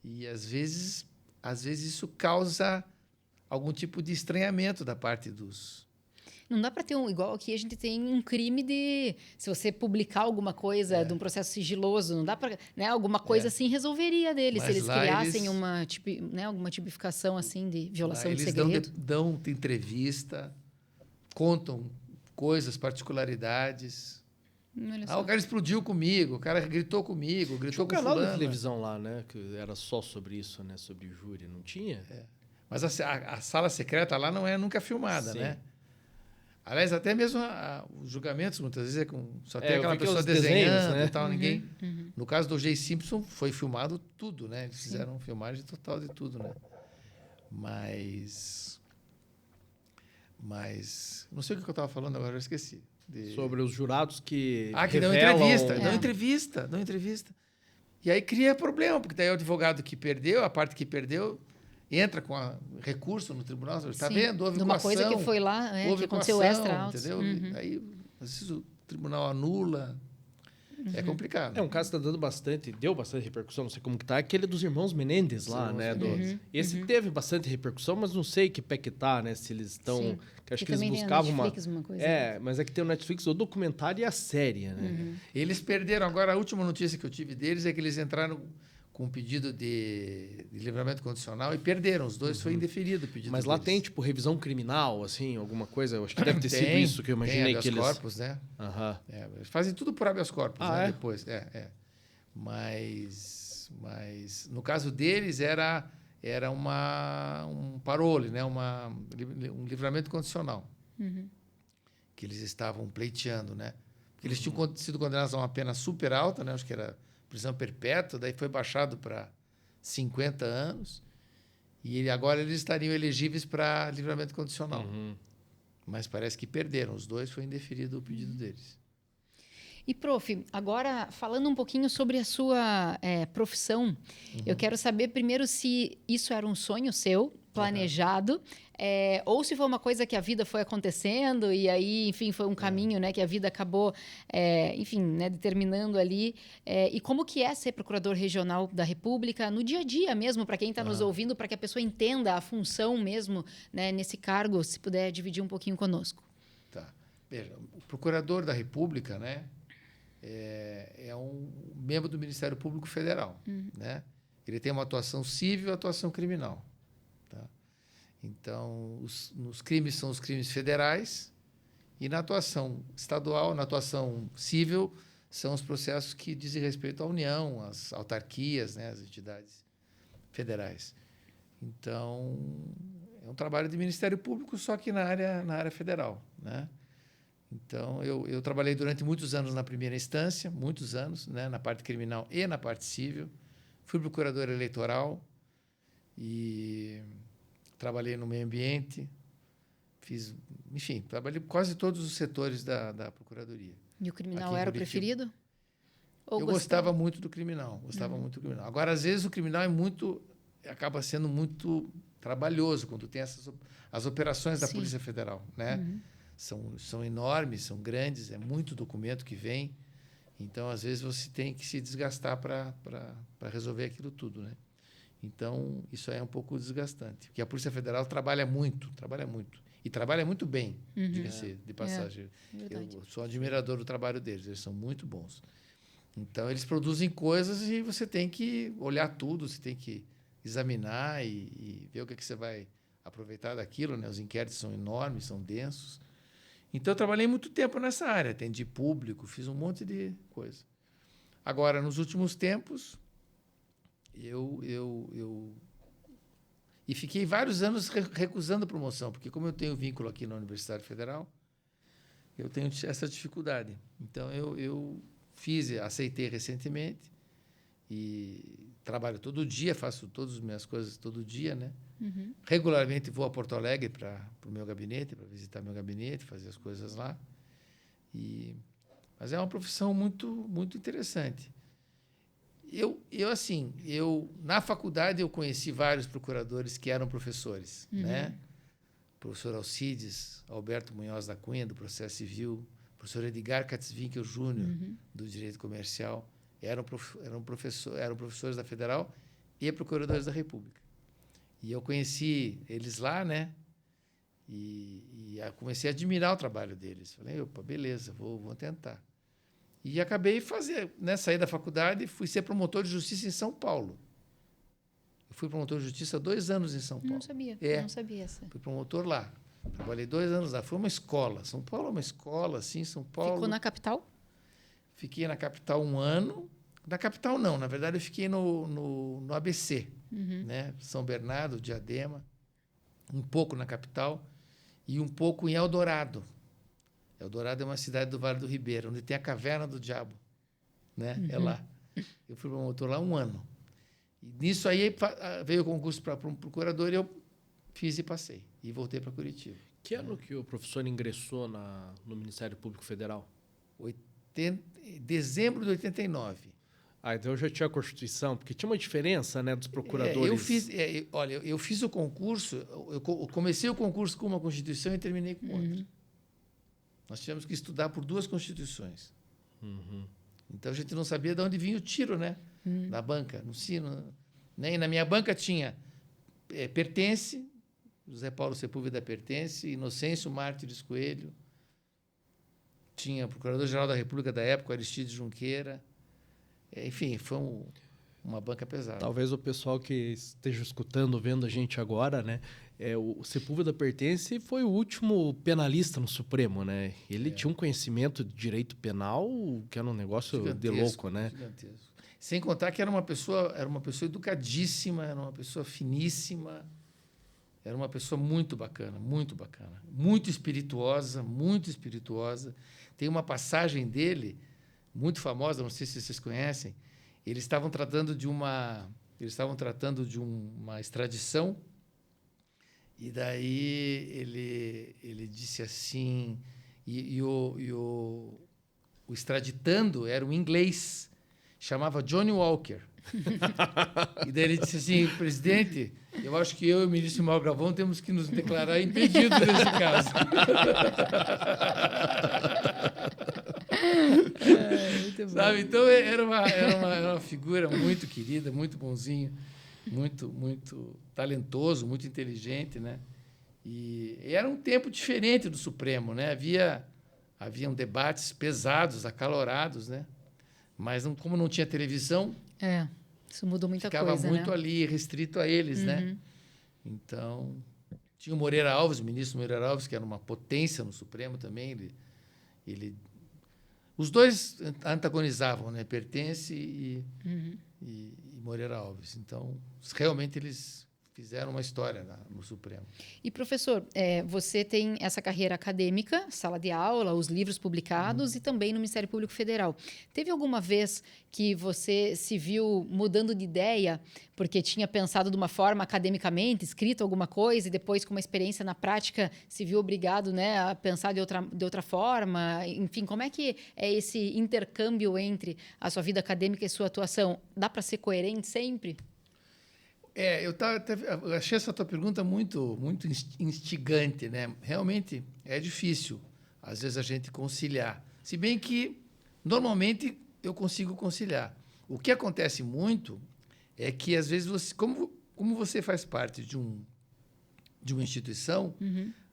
E às vezes isso causa algum tipo de estranhamento da parte dos... Não dá para ter igual aqui a gente tem um crime de se você publicar alguma coisa de um processo sigiloso, não dá para, né, alguma coisa assim resolveria deles se eles criassem alguma tipificação assim de violação de segredo. Eles dão entrevista, contam coisas, particularidades. O cara explodiu comigo, o cara gritou comigo, gritou com fulano. Tinha um canal de televisão lá, né, que era só sobre isso, né, sobre júri, não tinha? Mas a sala secreta lá não é nunca filmada, né? Aliás, até mesmo os julgamentos, muitas vezes, só tem aquela pessoa desenhando, né? E tal, ninguém... No caso do J. Simpson, foi filmado tudo, né? Eles fizeram filmagem total de tudo, né? Mas... Não sei o que eu estava falando agora, eu esqueci. Sobre os jurados que que dão entrevista. Dão entrevista. E aí cria problema, porque daí o advogado que perdeu, a parte que perdeu... entra com recurso no tribunal, você está vendo? Houve uma coisa que foi lá, que aconteceu extra alto. Entendeu? Aí, às vezes, o tribunal anula. É complicado. Um caso que está deu bastante repercussão, não sei como que tá, aquele dos irmãos Menendez lá, né? Esse teve bastante repercussão, mas não sei que pé que tá, né? Se eles estão... Acho que eles buscavam uma coisa. Mas é que tem o Netflix, o documentário e a série, né? Eles perderam. Agora, a última notícia que eu tive deles é que eles entraram com um pedido de livramento condicional e perderam. Os dois foi indeferido o pedido. Mas lá deles. tem, tipo, revisão criminal, assim, alguma coisa? Eu acho que deve ter sido isso que eu imaginei tem que eles... corpus, né? Eles fazem tudo por habeas corpus, né? Depois. Mas no caso deles era um parole, né? Um livramento condicional que eles estavam pleiteando, né? Porque eles tinham sido condenados a uma pena super alta, né? Acho que era prisão perpétua, daí foi baixado para 50 anos, e agora eles estariam elegíveis para livramento condicional. Mas parece que perderam. Os dois, foi indeferido o pedido deles. E, prof, agora falando um pouquinho sobre a sua profissão, eu quero saber primeiro se isso era um sonho seu, planejado, ou se foi uma coisa que a vida foi acontecendo e aí, enfim, foi um caminho, né, que a vida acabou, enfim, né, determinando ali. E como que é ser procurador regional da República no dia a dia mesmo, para quem está nos ouvindo, para que a pessoa entenda a função mesmo, né, nesse cargo, se puder dividir um pouquinho conosco. Tá. Veja, o procurador da República, né, é um membro do Ministério Público Federal, né? Ele tem uma atuação civil e atuação criminal. Tá? Então, nos crimes são os crimes federais e na atuação estadual, na atuação civil, são os processos que dizem respeito à União, às autarquias, né, às entidades federais. Então, é um trabalho de Ministério Público, só que na área federal, né? Então, eu trabalhei durante muitos anos na primeira instância, muitos anos, né, na parte criminal e na parte civil. Fui procurador eleitoral e trabalhei no meio ambiente, enfim, trabalhei em quase todos os setores da procuradoria. E o criminal Aqui em era o Curitiba. preferido? Ou Eu gostava? gostava muito do criminal, muito do criminal. Agora, às vezes, o criminal acaba sendo muito trabalhoso quando tem as operações da Sim. Polícia Federal, né? São enormes, são grandes, é muito documento que vem. Então, às vezes, você tem que se desgastar para resolver aquilo tudo, né? Então, isso aí é um pouco desgastante. Porque a Polícia Federal trabalha muito. E trabalha muito bem, diga-se de passagem. Verdade. Eu sou admirador do trabalho deles, eles são muito bons. Então, eles produzem coisas e você tem que olhar tudo, você tem que examinar e ver o que você vai aproveitar daquilo, né? Os inquéritos são enormes, são densos. Então, eu trabalhei muito tempo nessa área, atendi público, fiz um monte de coisa. Agora, nos últimos tempos, e fiquei vários anos recusando promoção, porque como eu tenho vínculo aqui na Universidade Federal, eu tenho essa dificuldade. Então, eu aceitei recentemente e trabalho todo dia, faço todas as minhas coisas todo dia, né? Regularmente vou a Porto Alegre para o meu gabinete, para visitar meu gabinete, fazer as coisas lá. Mas é uma profissão muito, muito interessante. Na faculdade eu conheci vários procuradores que eram professores, né? Professor Alcides, Alberto Munhoz da Cunha, do Processo Civil, professor Edgar Katzwinkel Júnior, do Direito Comercial, eram professores da Federal e procuradores da República. E eu conheci eles lá, né? E comecei a admirar o trabalho deles. Falei, opa, beleza, vou tentar. E acabei saí da faculdade, fui ser promotor de justiça em São Paulo. Eu fui promotor de justiça 2 anos em São Paulo. Não sabia, não sabia essa. Fui promotor lá. Trabalhei 2 anos lá. Foi uma escola. São Paulo é uma escola, assim, São Paulo. Ficou na capital? Fiquei na capital 1 ano. Na capital, não. Na verdade, eu fiquei no ABC, né? São Bernardo, Diadema. Um pouco na capital e um pouco em Eldorado. Eldorado é uma cidade do Vale do Ribeira, onde tem a Caverna do Diabo, né? É lá. Eu fui promotor lá 1 ano. E nisso aí veio o concurso para procurador e eu fiz e passei. E voltei para Curitiba. Que ano que o professor ingressou no Ministério Público Federal? Dezembro de 89. Então eu já tinha a Constituição, porque tinha uma diferença, né, dos procuradores. Eu fiz o concurso, eu comecei o concurso com uma Constituição e terminei com outra. Nós tivemos que estudar por 2 Constituições. Então, a gente não sabia de onde vinha o tiro, né? Na banca, no sino. Né? E na minha banca tinha Pertence, José Paulo Sepúlveda Pertence, Inocêncio Mártires Coelho, tinha o Procurador-Geral da República da época, Aristides Junqueira. Enfim, foi uma banca pesada. Talvez o pessoal que esteja escutando, vendo a gente agora, né? O Sepúlveda Pertence foi o último penalista no Supremo, né? Ele tinha um conhecimento de direito penal que era um negócio de louco, né? Gigantesco. Sem contar que era uma pessoa educadíssima, era uma pessoa finíssima, era uma pessoa muito bacana, muito espirituosa, muito espirituosa. Tem uma passagem dele muito famosa, não sei se vocês conhecem. Eles estavam tratando de uma extradição. E daí ele disse assim, o extraditando era um inglês, chamava Johnny Walker. E daí ele disse assim, presidente, eu acho que eu e o ministro Mauro Galvão temos que nos declarar impedidos nesse caso. Sabe? Então era uma figura muito querida, muito bonzinho, muito talentoso, muito inteligente, né? E era um tempo diferente do Supremo, né? Haviam debates pesados, acalorados, né? Mas como não tinha televisão, isso mudou muita ficava coisa, muito né? ali restrito a eles, né? Então Tinha o Moreira Alves, o ministro Moreira Alves, que era uma potência no Supremo também. Os dois antagonizavam, né? Pertence e Moreira Alves. Então, realmente, eles fizeram uma história no Supremo. E, professor, você tem essa carreira acadêmica, sala de aula, os livros publicados e também no Ministério Público Federal. Teve alguma vez que você se viu mudando de ideia porque tinha pensado de uma forma academicamente, escrito alguma coisa, e depois, com uma experiência na prática, se viu obrigado, né, a pensar de outra forma? Enfim, como é que é esse intercâmbio entre a sua vida acadêmica e sua atuação? Dá para ser coerente sempre? Eu achei essa tua pergunta muito instigante, né? Realmente é difícil, às vezes, a gente conciliar. Se bem que, normalmente, eu consigo conciliar. O que acontece muito é que, às vezes, como você faz parte de uma instituição,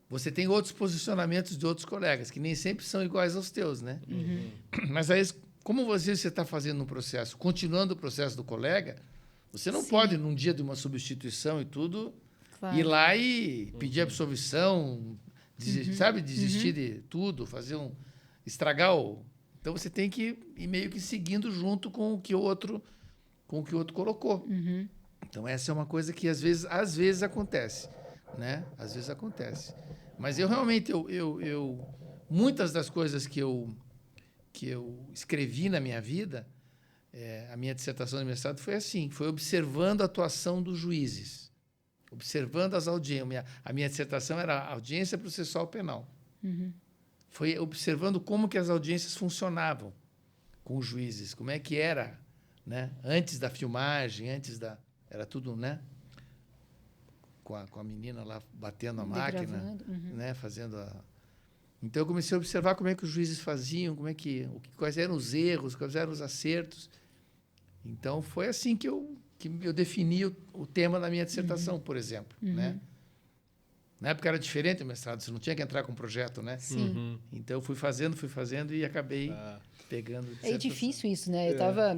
você tem outros posicionamentos de outros colegas, que nem sempre são iguais aos teus, né? Mas, aí, como você está fazendo um processo, continuando o processo do colega, você não pode, num dia de uma substituição e tudo, ir lá e pedir absolvição, desistir de tudo, estragar o... Então, você tem que ir meio que seguindo junto com o que o outro colocou. Então, essa é uma coisa que, às vezes acontece, né? Às vezes acontece. Mas eu realmente, muitas das coisas que eu escrevi na minha vida, a minha dissertação de mestrado foi assim, foi observando a atuação dos juízes, observando as audiências. A minha dissertação era audiência processual penal. Foi observando como que as audiências funcionavam com os juízes, como é que era, né? Antes da filmagem, era tudo, né? Com a menina lá batendo a máquina, né? Fazendo a... Então, eu comecei a observar como é que os juízes faziam, quais eram os erros, quais eram os acertos. Então, foi assim que eu defini o tema da minha dissertação, por exemplo. Né? Na época era diferente o mestrado, você não tinha que entrar com um projeto, né? Sim. Então, fui fazendo e acabei pegando... É difícil isso, né?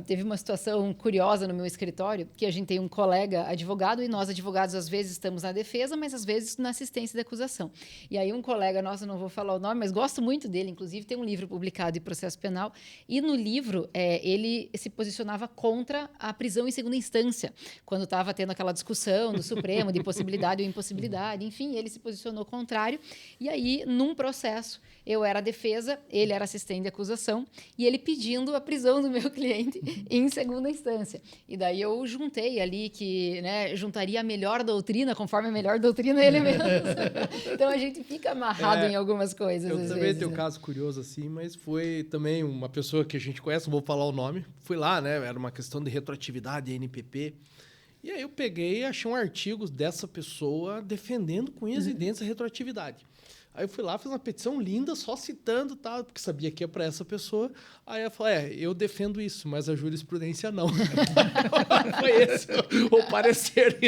Teve uma situação curiosa no meu escritório, que a gente tem um colega advogado e nós, advogados, às vezes estamos na defesa, mas às vezes na assistência da acusação. E aí um colega nosso, não vou falar o nome, mas gosto muito dele, inclusive tem um livro publicado de processo penal, e no livro ele se posicionava contra a prisão em segunda instância, quando estava tendo aquela discussão do Supremo de possibilidade ou impossibilidade, enfim, ele se posicionou contrário, e aí, num processo, eu era a defesa, ele era assistente de acusação, e ele pedindo a prisão do meu cliente em segunda instância. E daí eu juntei ali que, né, juntaria a melhor doutrina, conforme a melhor doutrina ele mesmo. Então a gente fica amarrado em algumas coisas. Eu às também vezes, tenho um caso curioso assim, mas foi também uma pessoa que a gente conhece, não vou falar o nome. Fui lá, né? Era uma questão de retroatividade, NPP. E aí eu peguei e achei um artigo dessa pessoa defendendo com unhas e dentes a retroatividade. Aí eu fui lá, fiz uma petição linda, só citando, tá, porque sabia que é para essa pessoa. Aí ela falou, eu defendo isso, mas a jurisprudência não. Foi esse o parecer.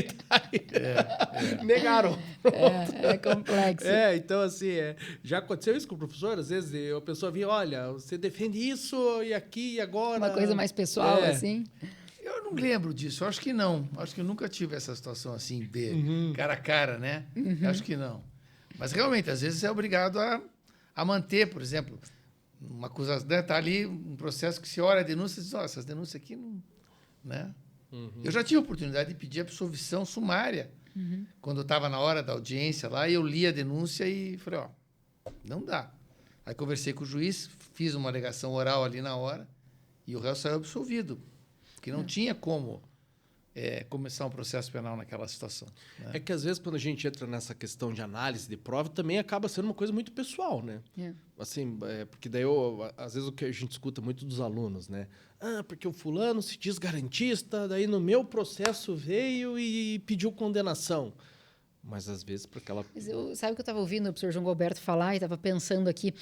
Negaram. É complexo. Então, assim, já aconteceu isso com o professor? Às vezes a pessoa vinha, olha, você defende isso e aqui e agora. Uma coisa mais pessoal, assim. Eu não lembro disso, acho que não. Acho que eu nunca tive essa situação assim, de cara a cara, né? Acho que não. Mas, realmente, às vezes é obrigado a manter, por exemplo, uma acusação. Está ali um processo que se olha a denúncia e diz, essas denúncias aqui não... Né? Eu já tive a oportunidade de pedir absolvição sumária, quando eu estava na hora da audiência lá, e eu li a denúncia e falei, não dá. Aí conversei com o juiz, fiz uma alegação oral ali na hora, e o réu saiu absolvido, porque não tinha como... começar um processo penal naquela situação. Né? É que, às vezes, quando a gente entra nessa questão de análise de prova, também acaba sendo uma coisa muito pessoal, né? Assim, porque daí, às vezes, o que a gente escuta muito dos alunos, né? Porque o fulano se diz garantista, daí no meu processo veio e pediu condenação. Mas, às vezes, para aquela... Sabe o que eu estava ouvindo o professor João Galberto falar e estava pensando aqui?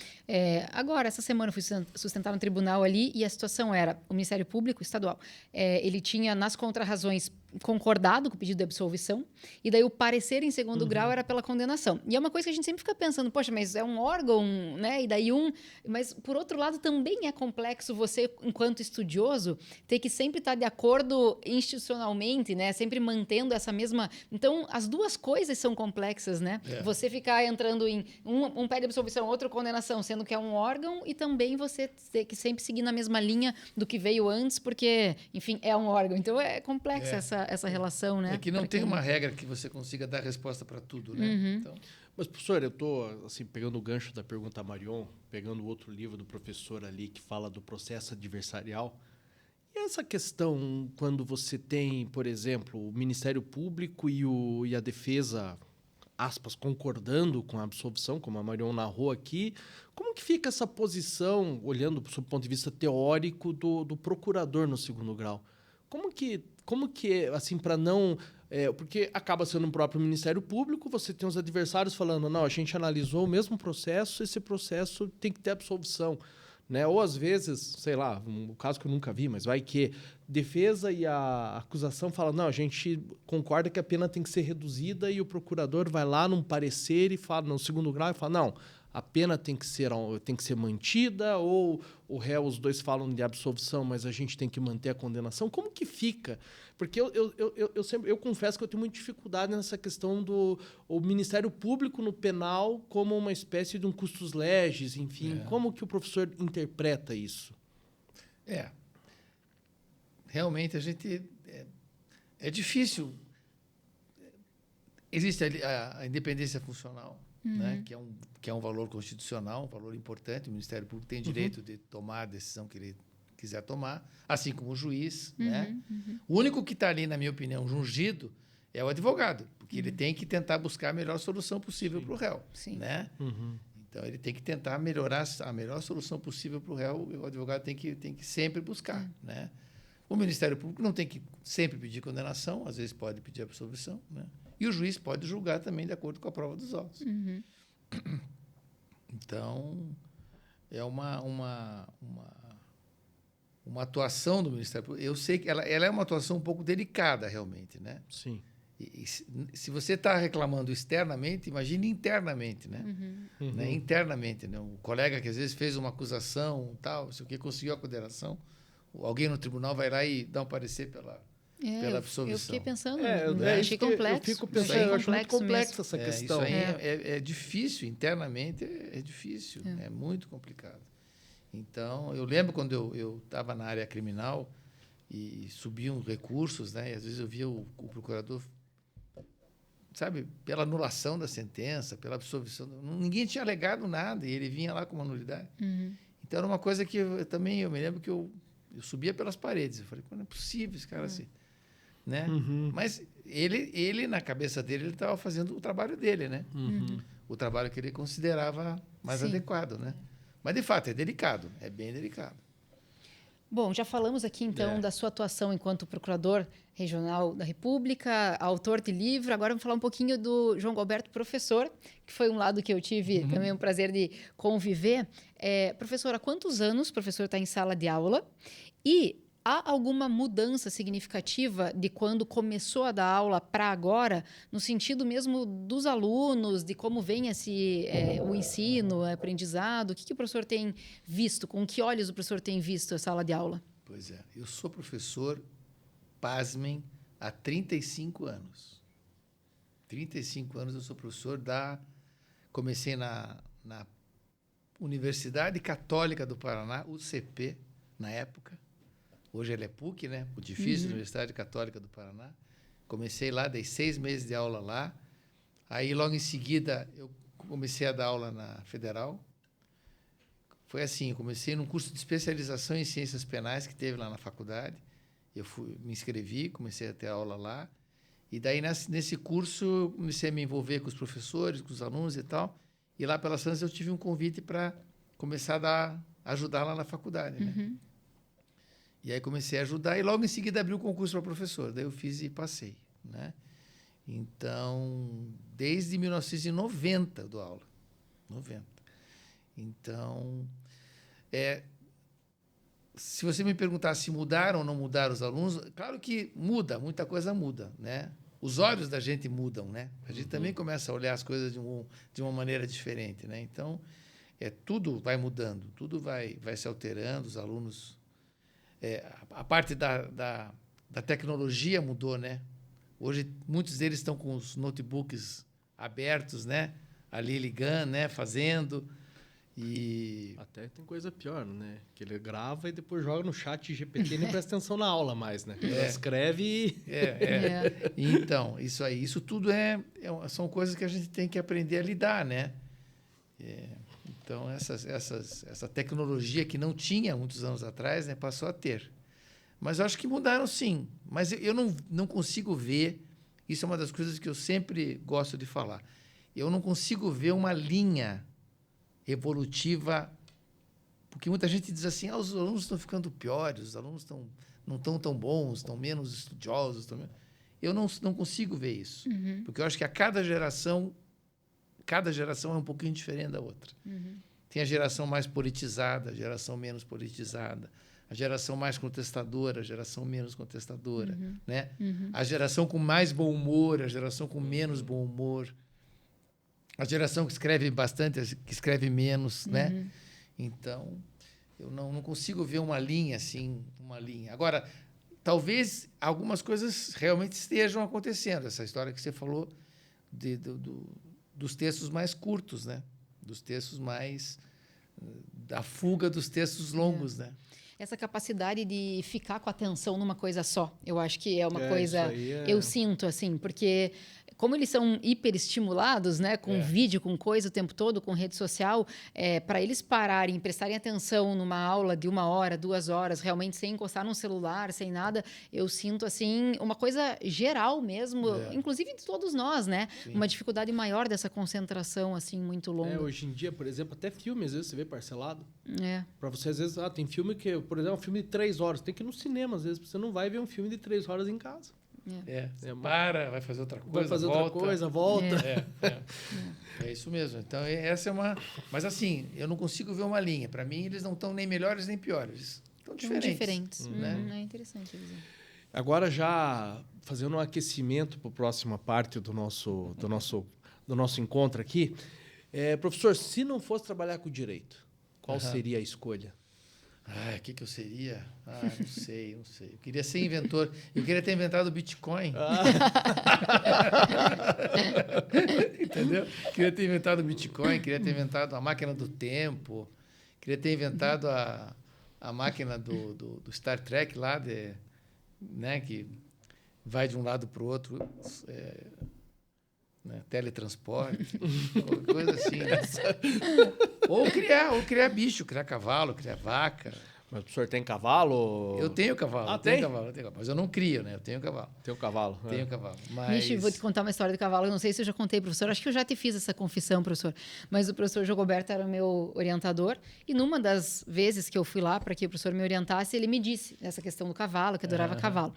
Agora, essa semana, eu fui sustentar no tribunal ali e a situação era o Ministério Público Estadual. Ele tinha, nas contrarrazões, concordado com o pedido de absolvição, e daí o parecer em segundo grau era pela condenação. E é uma coisa que a gente sempre fica pensando, poxa, mas é um órgão, né? E daí Mas, por outro lado, também é complexo você, enquanto estudioso, ter que sempre estar de acordo institucionalmente, né? Sempre mantendo essa mesma... Então, as duas coisas são complexas, né? Você ficar entrando em um pede absolvição, outro condenação, sendo que é um órgão, e também você ter que sempre seguir na mesma linha do que veio antes, porque, enfim, é um órgão. Então, é complexa essa relação, né? É que não tem uma regra que você consiga dar resposta para tudo, né? Então... Mas, professor, eu estou assim, pegando o gancho da pergunta a Marion, pegando o outro livro do professor ali que fala do processo adversarial. E essa questão, quando você tem, por exemplo, o Ministério Público e a defesa, aspas, concordando com a absolvição, como a Marion narrou aqui, como que fica essa posição, olhando do ponto de vista teórico, do procurador no segundo grau? Como que assim, para não... porque acaba sendo um próprio Ministério Público, você tem os adversários falando, não, a gente analisou o mesmo processo, esse processo tem que ter absolvição. Né? Ou, às vezes, sei lá, um caso que eu nunca vi, mas vai que defesa e a acusação falam, não, a gente concorda que a pena tem que ser reduzida, e o procurador vai lá num parecer e fala, no segundo grau, e fala, não, a pena tem que ser mantida, ou o réu, os dois falam de absolvição, mas a gente tem que manter a condenação. Como que fica? Porque eu confesso que eu tenho muita dificuldade nessa questão do o Ministério Público no penal como uma espécie de um custos legis, enfim. Como que o professor interpreta isso? Realmente, a gente... É difícil. Existe a independência funcional, né? Que é um valor constitucional, um valor importante. O Ministério Público tem direito de tomar a decisão que ele quiser tomar, assim como o juiz. Né? O único que está ali, na minha opinião, jungido é o advogado, porque ele tem que tentar buscar a melhor solução possível para o réu. Né? Então, ele tem que tentar melhorar a melhor solução possível para o réu, e o advogado tem que sempre buscar. Né? O Ministério Público não tem que sempre pedir condenação, às vezes pode pedir absolvição, né? E o juiz pode julgar também de acordo com a prova dos autos. Então, é uma atuação do Ministério Público. Eu sei que ela é uma atuação um pouco delicada, realmente, né? Sim. E se você está reclamando externamente, imagine internamente, né? Né? Internamente, né? O colega que às vezes fez uma acusação, tal, sei o que, conseguiu a condenação, alguém no tribunal vai lá e dá um parecer pela absolvição. Eu fiquei pensando, achei complexo. Eu fico pensando, eu acho muito complexa essa questão. Isso aí é difícil, internamente é difícil, é muito complicado. Então, eu lembro quando eu estava na área criminal e subiam recursos, né? E às vezes eu via o procurador, sabe, pela anulação da sentença, pela absolvição, ninguém tinha alegado nada e ele vinha lá com uma nulidade. Então, era uma coisa que eu me lembro que eu subia pelas paredes. Eu falei, não é possível esse cara assim. Né? Mas ele, na cabeça dele, ele estava fazendo o trabalho dele, né? O trabalho que ele considerava mais adequado, né? Mas, de fato, é delicado, é bem delicado. Bom, já falamos aqui, então, da sua atuação enquanto procurador regional da República, autor de livro. Agora vamos falar um pouquinho do João Galberto, professor, que foi um lado que eu tive também o prazer de conviver. Professor, há quantos anos o professor está em sala de aula? E há alguma mudança significativa de quando começou a dar aula para agora, no sentido mesmo dos alunos, de como vem o ensino, o aprendizado? O que o professor tem visto? Com que olhos o professor tem visto a sala de aula? Pois é. Eu sou professor, pasmem, há 35 anos. 35 anos eu sou professor comecei na Universidade Católica do Paraná, UCP, na época. Hoje ele é PUC, né? O difícil, Universidade Católica do Paraná. Comecei lá, dei 6 meses de aula lá. Aí, logo em seguida, eu comecei a dar aula na Federal. Foi assim, eu comecei num curso de especialização em ciências penais que teve lá na faculdade. Eu me inscrevi, comecei a ter aula lá. E daí, nesse curso, eu comecei a me envolver com os professores, com os alunos e tal. E lá pelas tantas eu tive um convite para começar a ajudar lá na faculdade, né? E aí comecei a ajudar e logo em seguida abri o concurso para professor. Daí eu fiz e passei, né? Então, desde 1990 eu dou aula. 90. Então, se você me perguntar se mudaram ou não mudaram os alunos, claro que muda, muita coisa muda, né? Os olhos da gente mudam, né? A gente também começa a olhar as coisas de uma maneira diferente, né? Então, tudo vai mudando, tudo vai se alterando, os alunos... a parte da tecnologia mudou, né? Hoje, muitos deles estão com os notebooks abertos, né? Ali ligando, né? Fazendo... E até tem coisa pior, né? Que ele grava e depois joga no chat GPT e nem presta atenção na aula mais, né? Ele escreve e... Então, isso tudo são coisas que a gente tem que aprender a lidar, né? Então, essa tecnologia que não tinha muitos anos atrás, né, passou a ter. Mas eu acho que mudaram sim. Mas eu não consigo ver, isso é uma das coisas que eu sempre gosto de falar, eu não consigo ver uma linha evolutiva, porque muita gente diz assim, os alunos estão ficando piores, os alunos não estão tão bons, estão menos estudiosos. Eu não consigo ver isso, porque eu acho que cada geração é um pouquinho diferente da outra. Tem a geração mais politizada, a geração menos politizada, a geração mais contestadora, a geração menos contestadora, né? A geração com mais bom humor, a geração com menos bom humor, a geração que escreve bastante, que escreve menos, né? Então, eu não consigo ver uma linha assim, uma linha. Agora, talvez algumas coisas realmente estejam acontecendo. Essa história que você falou dos textos mais curtos, né? Dos textos mais... da fuga dos textos longos, né? Essa capacidade de ficar com a atenção numa coisa só, eu acho que é uma coisa... Eu sinto, assim, porque... Como eles são hiperestimulados, né, com vídeo, com coisa o tempo todo, com rede social, para eles pararem, prestarem atenção numa aula de 1 hora, 2 horas, realmente sem encostar num celular, sem nada, eu sinto assim uma coisa geral mesmo, inclusive de todos nós, né? Sim. Uma dificuldade maior dessa concentração assim muito longa. Hoje em dia, por exemplo, até filme às vezes você vê parcelado. Para você às vezes tem filme que, por exemplo, um filme de 3 horas, tem que ir no cinema às vezes, você não vai ver um filme de 3 horas em casa. Vai fazer outra coisa, vai fazer outra coisa, volta. É isso mesmo. Então, essa é uma... Mas, assim, eu não consigo ver uma linha. Para mim, eles não estão nem melhores nem piores. Estão diferentes. Né? É interessante dizer. Agora, já fazendo um aquecimento para a próxima parte do nosso encontro aqui. Professor, se não fosse trabalhar com direito, qual seria a escolha? O que eu seria? Não sei. Eu queria ser inventor. Eu queria ter inventado o Bitcoin. Entendeu? Queria ter inventado o Bitcoin, queria ter inventado a máquina do tempo, queria ter inventado a máquina do Star Trek lá, né, que vai de um lado para o outro, né, teletransporte, coisa assim. Né? Ou criar bicho, criar cavalo, criar vaca. Mas o senhor tem cavalo? Eu tenho cavalo. Tem? Eu tenho cavalo. Mas eu não crio, né? Eu tenho cavalo. Tem um cavalo. Tenho cavalo. Mas... Michi, vou te contar uma história do cavalo. Eu não sei se eu já contei, professor. Acho que eu já te fiz essa confissão, professor. Mas o professor Jogoberto era o meu orientador. E numa das vezes que eu fui lá para que o professor me orientasse, ele me disse essa questão do cavalo, que adorava cavalo.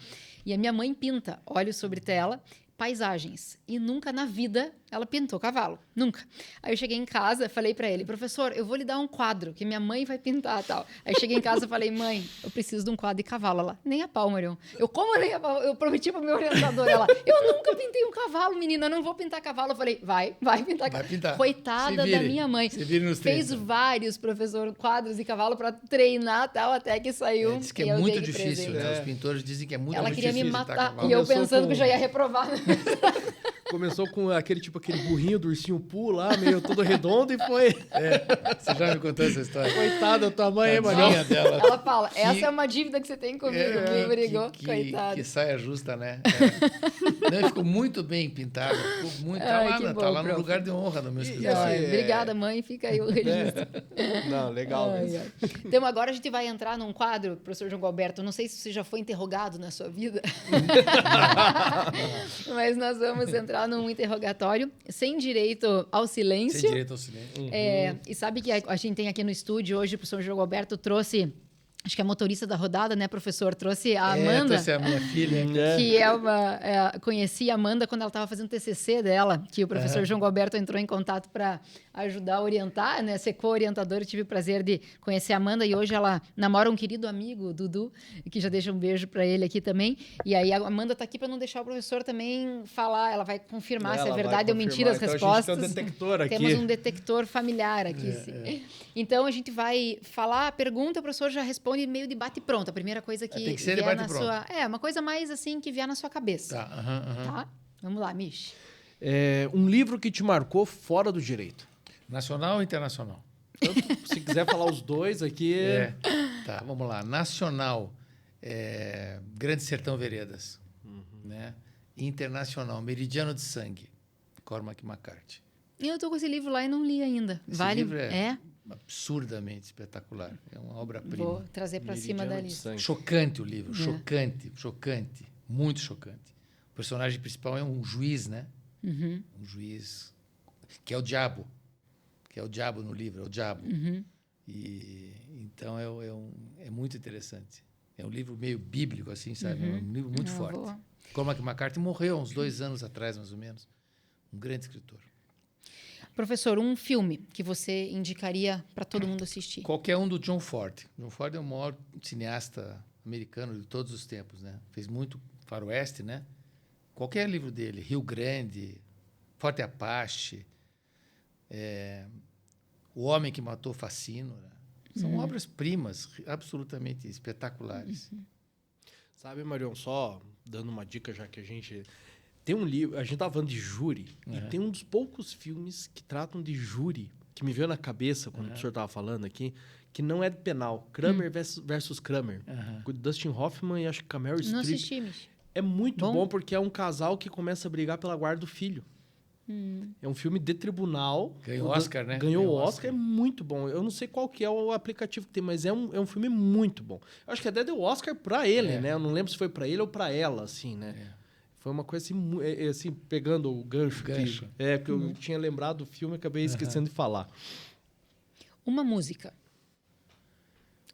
E a minha mãe pinta olhos sobre tela, paisagens. E nunca na vida ela pintou cavalo. Nunca. Aí eu cheguei em casa, falei para ele, professor, eu vou lhe dar um quadro que minha mãe vai pintar tal. Aí cheguei em casa e falei, mãe, eu preciso de um quadro de cavalo. Ela, nem a pau, Marion. Como nem a pau? Eu prometi para o meu orientador. Ela, eu nunca pintei um cavalo, menina, eu não vou pintar cavalo. Eu falei, vai pintar cavalo. Pintar. Coitada da minha mãe. Fez vários, professor, quadros de cavalo para treinar tal, até que saiu. Diz que é muito difícil, né? Os pintores dizem que é muito difícil. Ela queria me matar. E eu pensando que eu já ia reprovar. Começou com aquele burrinho do ursinho Poo lá, meio todo redondo e foi... Você já me contou essa história. Coitada da tua mãe, Maria. Dela. Ela fala, essa é uma dívida que você tem comigo, me brigou, coitada. Que saia justa, né? Não, ficou muito bem pintado. Ficou muito... Tá lá no lugar de honra no meu escritório. Obrigada, mãe. Fica aí o registro. Não, legal mesmo. Então, agora a gente vai entrar num quadro, professor João Alberto. Não sei se você já foi interrogado na sua vida. Mas nós vamos entrar num interrogatório sem direito ao silêncio. Sem direito ao silêncio. E sabe que a gente tem aqui no estúdio hoje, o professor João Alberto trouxe acho que a motorista da rodada, né, professor? Trouxe a Amanda. Trouxe a minha filha. Que conheci a Amanda quando ela estava fazendo o TCC dela, que o professor João Galberto entrou em contato para ajudar a orientar, né? Ser co-orientadora. Eu tive o prazer de conhecer a Amanda e hoje ela namora um querido amigo, Dudu, que já deixa um beijo para ele aqui também. E aí a Amanda está aqui para não deixar o professor também falar, ela vai confirmar se é verdade ou mentira as respostas. A gente tem um detector aqui. Temos um detector familiar aqui. Sim. Então a gente vai falar a pergunta, o professor já responde meio de bate pronto. A primeira coisa que tem que ser vier de na sua, uma coisa mais assim que vier na sua cabeça. Tá? Vamos lá, Michi. Um livro que te marcou fora do direito. Nacional ou internacional? Tanto, se quiser falar os dois aqui. Tá, vamos lá. Nacional, Grande Sertão Veredas. Né? Internacional, Meridiano de Sangue, Cormac McCarthy. Eu estou com esse livro lá e não li ainda. Esse livro é absurdamente espetacular. É uma obra-prima. Vou trazer para cima da lista. Chocante o livro, chocante, muito chocante. O personagem principal é um juiz, né? Um juiz que é o diabo. Que é o diabo no livro, é o diabo. E então é muito interessante. É um livro meio bíblico, assim, sabe? É um livro muito forte. Cormac McCarthy morreu há uns 2 anos atrás, mais ou menos. Um grande escritor. Professor, um filme que você indicaria para todo mundo assistir? Qualquer um do John Ford. John Ford é o maior cineasta americano de todos os tempos, né? Fez muito faroeste, né? Qualquer livro dele, Rio Grande, Forte Apache, O Homem que Matou Facino, né? São obras-primas absolutamente espetaculares. Sabe, Marion, só dando uma dica, já que a gente... Tem um livro, a gente estava falando de júri, e tem um dos poucos filmes que tratam de júri, que me veio na cabeça quando o senhor estava falando aqui, que não é de penal. Kramer versus Kramer. Com Dustin Hoffman e acho que Meryl Streep. Não assisti, Mich. É muito bom porque é um casal que começa a brigar pela guarda do filho. É um filme de tribunal. Ganhou Oscar, né? Ganhou o Oscar, é muito bom. Eu não sei qual que é o aplicativo que tem, mas é um filme muito bom. Eu acho que até deu Oscar para ele, né? Eu não lembro se foi para ele ou para ela, assim, né? Foi uma coisa assim, pegando o gancho. Porque eu tinha lembrado do filme e acabei esquecendo de falar. Uma música.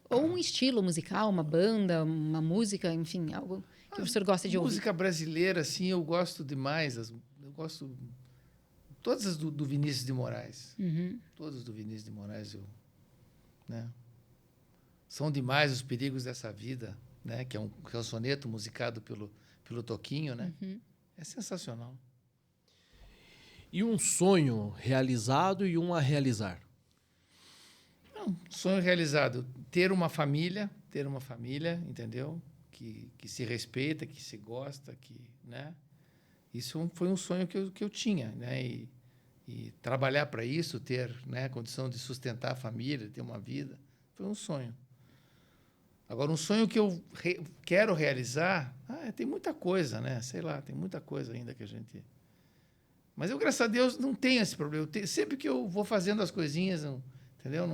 Ou um estilo musical, uma banda, uma música, enfim, algo que o senhor gosta de ouvir. Música brasileira, assim, eu gosto demais. Eu gosto... Todas as do Vinícius de Moraes. Todas do Vinícius de Moraes, né? São demais os perigos dessa vida, né? Que é um soneto musicado pelo Toquinho, né? É sensacional. E um sonho realizado e um a realizar? Sonho realizado. Ter uma família, entendeu? Que se respeita, que se gosta, né? Isso foi um sonho que eu tinha, né? E trabalhar para isso, ter, né, condição de sustentar a família, ter uma vida, foi um sonho. Agora, um sonho que eu quero realizar, tem muita coisa, né? Sei lá, tem muita coisa ainda que a gente... Mas eu, graças a Deus, não tenho esse problema. Sempre que eu vou fazendo as coisinhas, entendeu?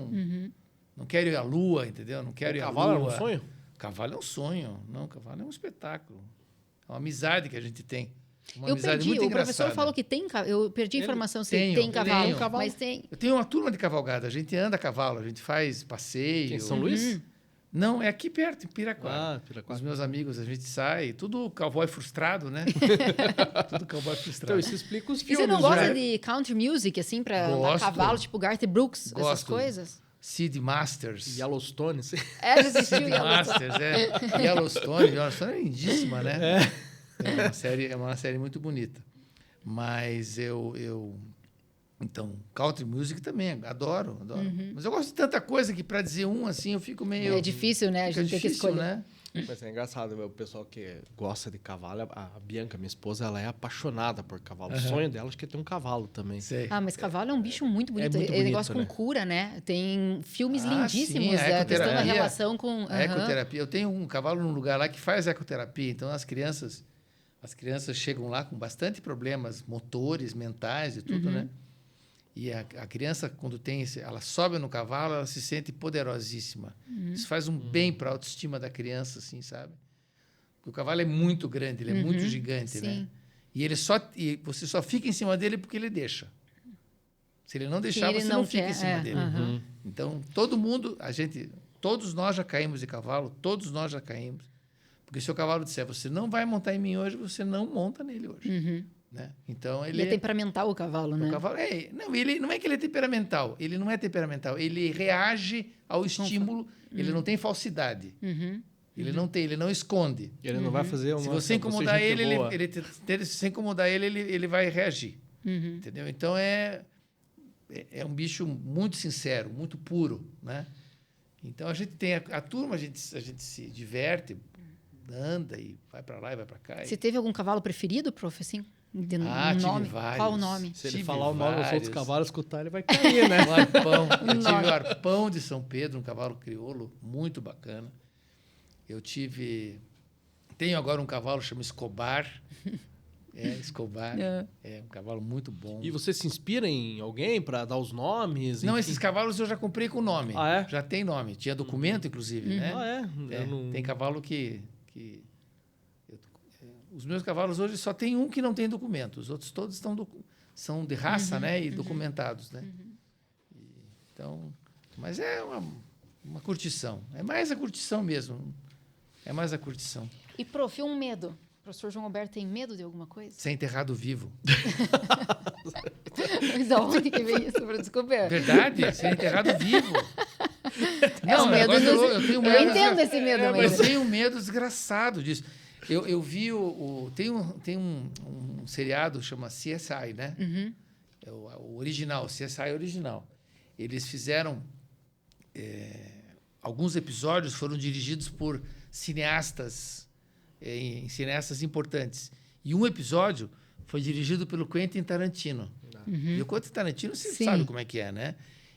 Não quero ir à lua, entendeu? Não quero ir à lua. Cavalo é um sonho? Cavalo é um sonho. Não, cavalo é um espetáculo. É uma amizade que a gente tem. Eu perdi, o professor falou que tem cavalo. Eu perdi a informação se tem cavalo. Mas tem. Eu tenho uma turma de cavalgada. A gente anda a cavalo, a gente faz passeio. Em São Luís? Não, é aqui perto, em Piraquara. Piraquara. Os meus amigos, a gente sai, tudo cowboy frustrado, né? Tudo cowboy frustrado. Então, isso explica os E filmes. você não gosta de country music, assim, pra andar a cavalo, tipo Garth Brooks, essas coisas? Sid Masters. Yellowstone. Já assistiu Sid Masters, Yellowstone é lindíssima, né? É uma série muito bonita. Mas então, country music também, adoro. Mas eu gosto de tanta coisa que, para dizer assim, eu fico meio... É difícil, né? A gente tem que escolher. Né? Mas é engraçado, o pessoal que gosta de cavalo, a Bianca, minha esposa, ela é apaixonada por cavalo. O sonho dela acho que é ter um cavalo também. Sei. Mas cavalo é um bicho muito bonito. Muito é negócio bonito, com cura, né? Tem filmes sim, lindíssimos, a questão da relação com... A ecoterapia. Eu tenho um cavalo num lugar lá que faz ecoterapia, então as crianças chegam lá com bastante problemas motores, mentais e tudo, né? E a criança, quando ela sobe no cavalo, ela se sente poderosíssima. Isso faz um bem para a autoestima da criança, assim, sabe? Porque o cavalo é muito grande, ele é muito gigante, né? E você só fica em cima dele porque ele deixa. Se ele não deixar, você não fica em cima dele. Então, todo mundo, Todos nós já caímos de cavalo, todos nós já caímos. Porque se o cavalo disser, você não vai montar em mim hoje, você não monta nele hoje. Né? Então, Ele é temperamental, o cavalo, né? O cavalo não, ele não é que ele é temperamental. Ele não é temperamental. Ele reage ao estímulo. Ele não tem falsidade. Ele não esconde. Ele não vai fazer uma... Se você incomodar se incomodar ele vai reagir. Entendeu? Então, é um bicho muito sincero, muito puro, né? Então, a gente tem a turma, a gente se diverte, anda e vai para lá e vai para cá. Você teve algum cavalo preferido, prof? Assim? Tive vários. Qual o nome? Se ele falar o nome dos outros cavalos, escutar, ele vai cair, né? O arpão. Eu tive o arpão de São Pedro, um cavalo crioulo, muito bacana. Eu tive... Tenho agora um cavalo chamado Escobar. Escobar. É um cavalo muito bom. E você se inspira em alguém para dar os nomes? Não, esses cavalos eu já comprei com nome. Ah, é? Já tem nome. Tinha documento, inclusive, né? Ah, é? Tem cavalo que os meus cavalos hoje só tem um que não tem documento. Os outros todos são de raça, né? E documentados, né? Então, mas é uma curtição. É mais a curtição mesmo. É mais a curtição. E, prof, um medo? O professor João Alberto tem medo de alguma coisa? Ser enterrado vivo. Mas aonde que vem isso? Desculpa. Verdade? Ser enterrado vivo. Não, medo eu tenho medo. Eu entendo esse medo. Mas eu tenho um medo desgraçado disso. Eu vi tem um seriado chama CSI, né? É o original, CSI original. Eles fizeram alguns episódios foram dirigidos por cineastas importantes. E um episódio foi dirigido pelo Quentin Tarantino. E o Quentin Tarantino, você sabe como é que é, né?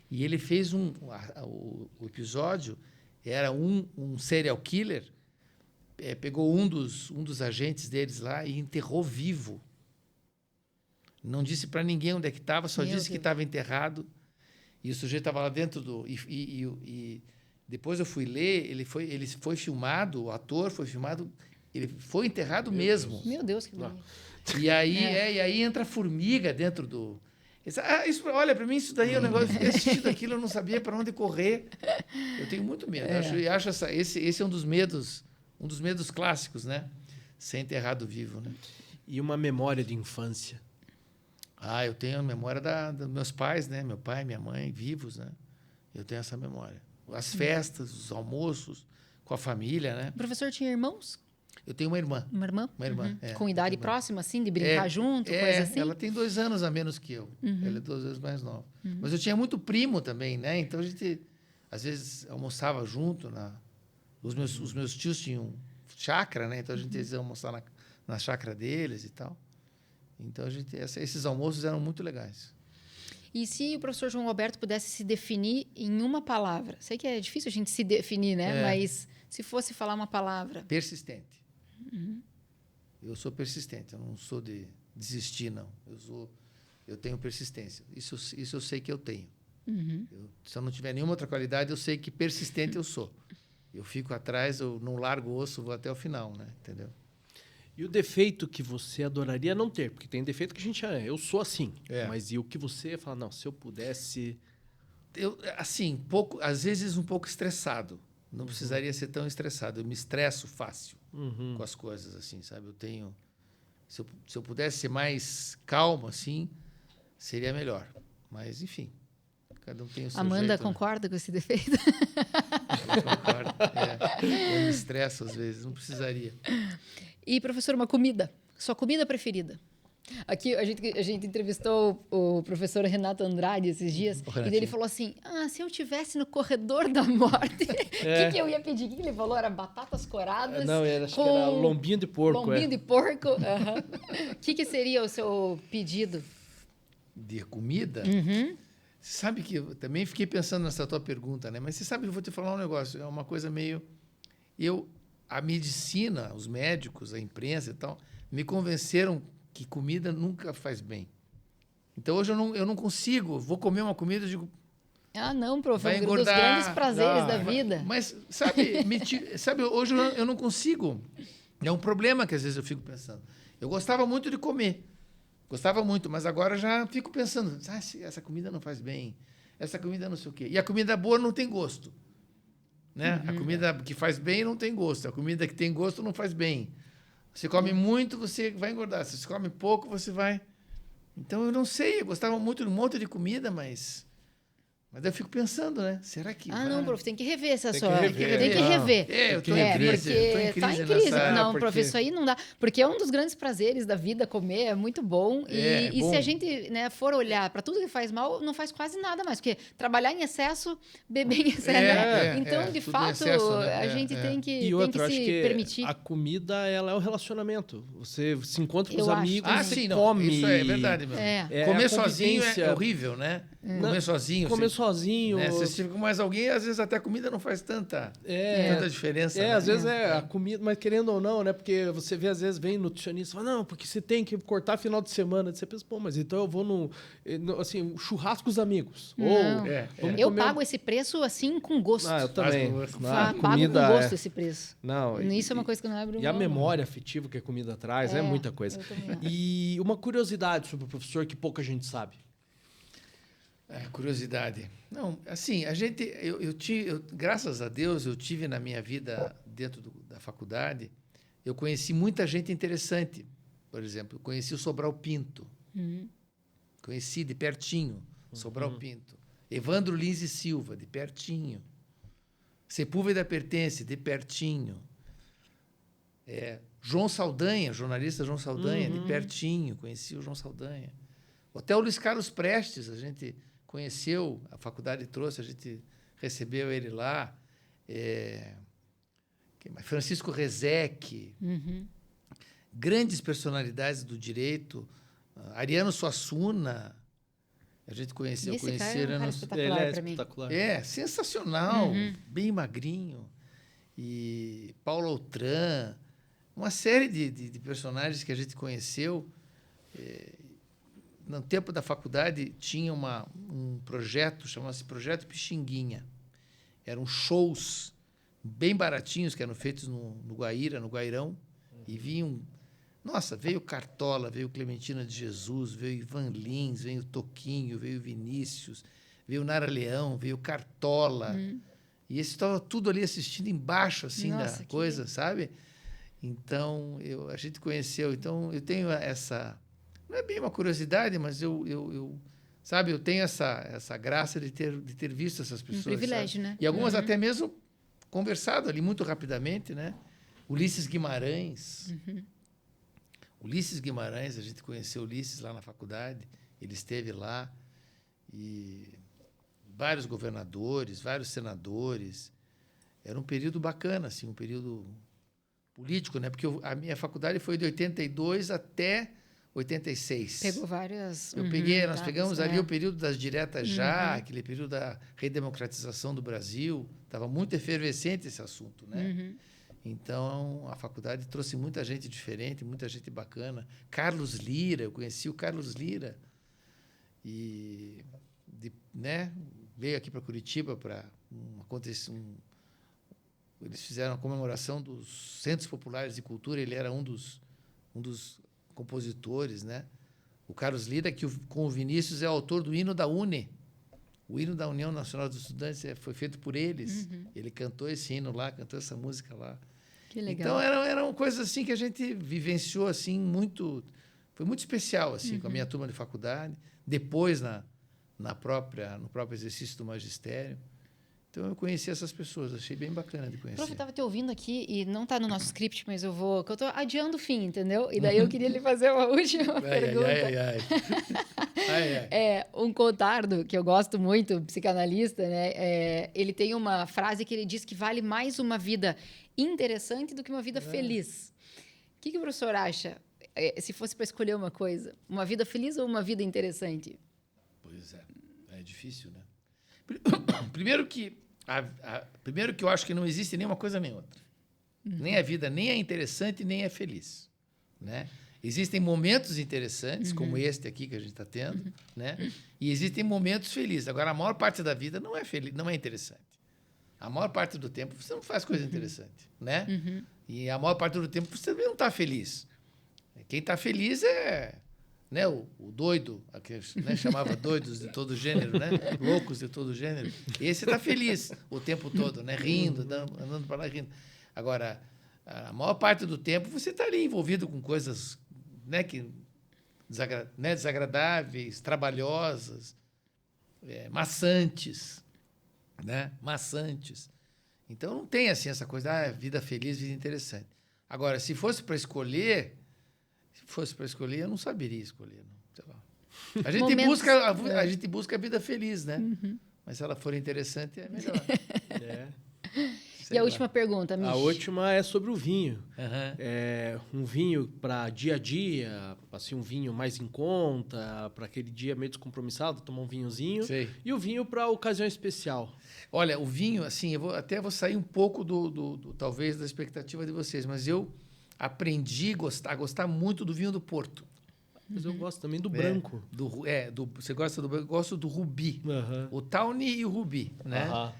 E ele fez o episódio era um serial killer. Pegou um dos agentes deles lá e enterrou vivo. Não disse para ninguém onde é que estava, só disse que estava enterrado. E o sujeito estava lá dentro do... E depois eu fui ler, ele foi filmado, o ator foi filmado, ele foi enterrado mesmo. Meu Deus, que bonito. E aí entra a formiga dentro do... olha, para mim isso daí é um negócio... Eu fiquei assistindo aquilo, eu não sabia para onde correr. Eu tenho muito medo. Eu acho esse é um dos medos clássicos, né? Ser enterrado vivo, né? E uma memória de infância? Eu tenho a memória dos meus pais, né? Meu pai, minha mãe, vivos, né? Eu tenho essa memória. As festas, os almoços com a família, né? O professor tinha irmãos? Eu tenho uma irmã. Uma irmã? Uma irmã. Com idade próxima, assim, de brincar junto, coisa assim? Ela tem 2 anos a menos que eu. Ela é 2 anos mais nova. Mas eu tinha muito primo também, né? Então a gente, às vezes, almoçava junto. Os meus tios tinham chácara, né? Então a gente ia almoçar na chácara deles e tal. Então esses almoços eram muito legais. E se o professor João Alberto pudesse se definir em uma palavra? Sei que é difícil a gente se definir, né? Mas se fosse falar uma palavra. Persistente. Eu sou persistente. Eu não sou de desistir, não. Eu tenho persistência. Isso eu sei que eu tenho. Se eu não tiver nenhuma outra qualidade, eu sei que persistente eu sou. Eu fico atrás, eu não largo o osso, vou até o final, né? Entendeu? E o defeito que você adoraria não ter? Porque tem defeito que a gente... Eu sou assim. Mas e o que você fala? Não, se eu pudesse... Assim, às vezes um pouco estressado. Não precisaria ser tão estressado. Eu me estresso fácil com as coisas, assim, sabe? Eu tenho... Se eu pudesse ser mais calmo, assim, seria melhor. Mas, enfim, cada um tem o seu Amanda jeito, concorda com esse defeito? Eu concordo. Eu me estresso às vezes, não precisaria. E, professor, uma comida. Sua comida preferida? Aqui a gente entrevistou o professor Renato Andrade esses dias, e ele falou assim, se eu estivesse no corredor da morte, o que eu ia pedir? O que ele falou? Era batatas coradas? Não, acho que era lombinho de porco. Lombinho de porco, O que seria o seu pedido? De comida? Você sabe que eu também fiquei pensando nessa tua pergunta, né? Mas você sabe que eu vou te falar um negócio, é uma coisa meio... A medicina, os médicos, a imprensa e tal, me convenceram que comida nunca faz bem. Então, hoje eu não consigo. Vou comer uma comida e digo... não, prof. Vai Um dos engordar. grandes prazeres da vida. Mas, sabe, hoje eu não consigo. É um problema que às vezes eu fico pensando. Eu gostava muito de comer. Gostava muito, mas agora já fico pensando, essa comida não faz bem. Essa comida não sei o quê. E a comida boa não tem gosto. né? A comida que faz bem não tem gosto. A comida que tem gosto não faz bem. Você come muito, você vai engordar. Se você come pouco, você vai... Então, eu não sei. Eu gostava muito de um monte de comida, mas eu fico pensando, né? Será que... Não, prof, tem que rever essa Tem sua... que rever. Tem que rever. Eu tô em crise. Porque tá em crise. nessa- Não, porque- prof, isso aí não dá. Porque é um dos grandes prazeres da vida, comer, é muito bom. É E bom. se a gente, né, for olhar para tudo que faz mal, não faz quase nada mais. Porque trabalhar em excesso, beber em excesso, né? Então, de tudo em fato, excesso, né? a gente tem que, E outra, tem eu que acho se que permitir. a comida, ela é o relacionamento. Você se encontra com Eu os acho amigos, também. você sim, não. come. Isso é verdade mesmo. É. Comer a sozinho é convivência. horrível, né? Comer sozinho. Comer você- sozinho. né? Se você estiver com mais alguém, às vezes até a comida não faz tanta diferença. né? Às vezes é a comida, mas querendo ou não, né? Porque você vê, às vezes, vem nutricionista e fala, não, porque você tem que cortar final de semana. Você pensa, pô, mas então eu vou assim, churrasco com os amigos. Não. Ou É. Eu pago esse preço assim com gosto. eu também. com gosto. Não, Pago comida com gosto é- esse preço. Não, Isso é uma coisa que eu não abro E a mão, memória afetiva que a comida traz é muita coisa. eu também acho. E uma curiosidade sobre o professor que pouca gente sabe. Curiosidade. Não, assim, a gente, graças a Deus, eu tive na minha vida dentro da faculdade, eu conheci muita gente interessante. Por exemplo, eu conheci o Sobral Pinto. Conheci de pertinho Sobral Pinto. Evandro Lins e Silva, de pertinho. Sepúlveda Pertence, de pertinho. João Saldanha, jornalista João Saldanha, de pertinho. Conheci o João Saldanha. Até o Luiz Carlos Prestes, a gente conheceu, a faculdade trouxe, a gente recebeu ele lá. Francisco Rezec, grandes personalidades do direito. Ariano Suassuna, a gente conheceu. Esse cara é um conheceram- cara espetacular Ele é para mim. espetacular. sensacional, bem magrinho. E Paulo Outram, uma série de personagens que a gente conheceu. No tempo da faculdade, tinha um projeto, chamava-se Projeto Pixinguinha. Eram shows bem baratinhos, que eram feitos no Guaíra, no Guairão, e vinham... Nossa, veio Cartola, veio Clementina de Jesus, veio Ivan Lins, veio Toquinho, veio Vinícius, veio Nara Leão, veio Cartola. E esse estava tudo ali assistindo embaixo, assim, Nossa, da que- coisa, sabe? Então, a gente conheceu. Então, eu tenho essa... Não é bem uma curiosidade, mas sabe, eu tenho essa graça de ter visto essas pessoas. privilégio, sabe? né? E algumas até mesmo conversado ali muito rapidamente, né? Ulisses Guimarães. Ulisses Guimarães, a gente conheceu Ulisses lá na faculdade, ele esteve lá. E vários governadores, vários senadores. Era um período bacana, assim, um período político, né? Porque a minha faculdade foi de 82 até 86. Pegou várias. Nós pegamos ali o período das diretas já, aquele período da redemocratização do Brasil. Estava muito efervescente esse assunto, né? Então, a faculdade trouxe muita gente diferente, muita gente bacana. Carlos Lira, eu conheci o Carlos Lira. E né, veio aqui para Curitiba para eles fizeram a comemoração dos Centros Populares de Cultura, ele era um dos compositores, né? O Carlos Lira, que com o Vinícius é autor do hino da UNE. O hino da União Nacional dos Estudantes foi feito por eles. Ele cantou esse hino lá, cantou essa música lá. Que legal. Então, eram coisas assim que a gente vivenciou assim, muito... Foi muito especial assim, com a minha turma de faculdade. Depois, no próprio exercício do magistério. Então, eu conheci essas pessoas, achei bem bacana de conhecer. Prof, eu estava te ouvindo aqui e não está no nosso script, mas eu estou adiando o fim, entendeu? E daí eu queria lhe fazer uma última pergunta. Um Contardo, que eu gosto muito, psicanalista, né? Ele tem uma frase que ele diz que vale mais uma vida interessante do que uma vida feliz. O que o professor acha, se fosse para escolher uma coisa? Uma vida feliz ou uma vida interessante? Pois é difícil, né? Primeiro que eu acho que não existe nenhuma coisa nem outra. Nem a vida nem é interessante, nem é feliz, né? Existem momentos interessantes, como este aqui que a gente está tendo, né? E existem momentos felizes. Agora, a maior parte da vida não é feliz, não é interessante. A maior parte do tempo você não faz coisa interessante, né? E a maior parte do tempo você também não está feliz. Quem está feliz né? O doido, aqueles, né? Chamava doidos de todo gênero, né? Loucos de todo gênero. Esse está feliz o tempo todo, né? Rindo, andando para lá rindo. Agora, a maior parte do tempo você está ali envolvido com coisas, né? Desagradáveis, trabalhosas, maçantes, né? Maçantes. Então, não tem assim essa coisa, vida feliz, vida interessante. Agora, se fosse para escolher, eu não saberia escolher. Não. Sei lá. A gente busca a vida feliz, né? Uhum. Mas se ela for interessante, é melhor. E a última pergunta, Mich? A última é sobre o vinho. Uhum. É um vinho para dia a dia, assim, um vinho mais em conta, para aquele dia meio descompromissado, tomar um vinhozinho. Sei. E o vinho para ocasião especial. Olha, o vinho, assim, eu vou sair um pouco talvez da expectativa de vocês, mas eu aprendi a gostar muito do vinho do Porto. Mas eu gosto também do branco. Você gosta do branco? Eu gosto do Rubi. Uhum. O Tawny e o Rubi, né? Uhum.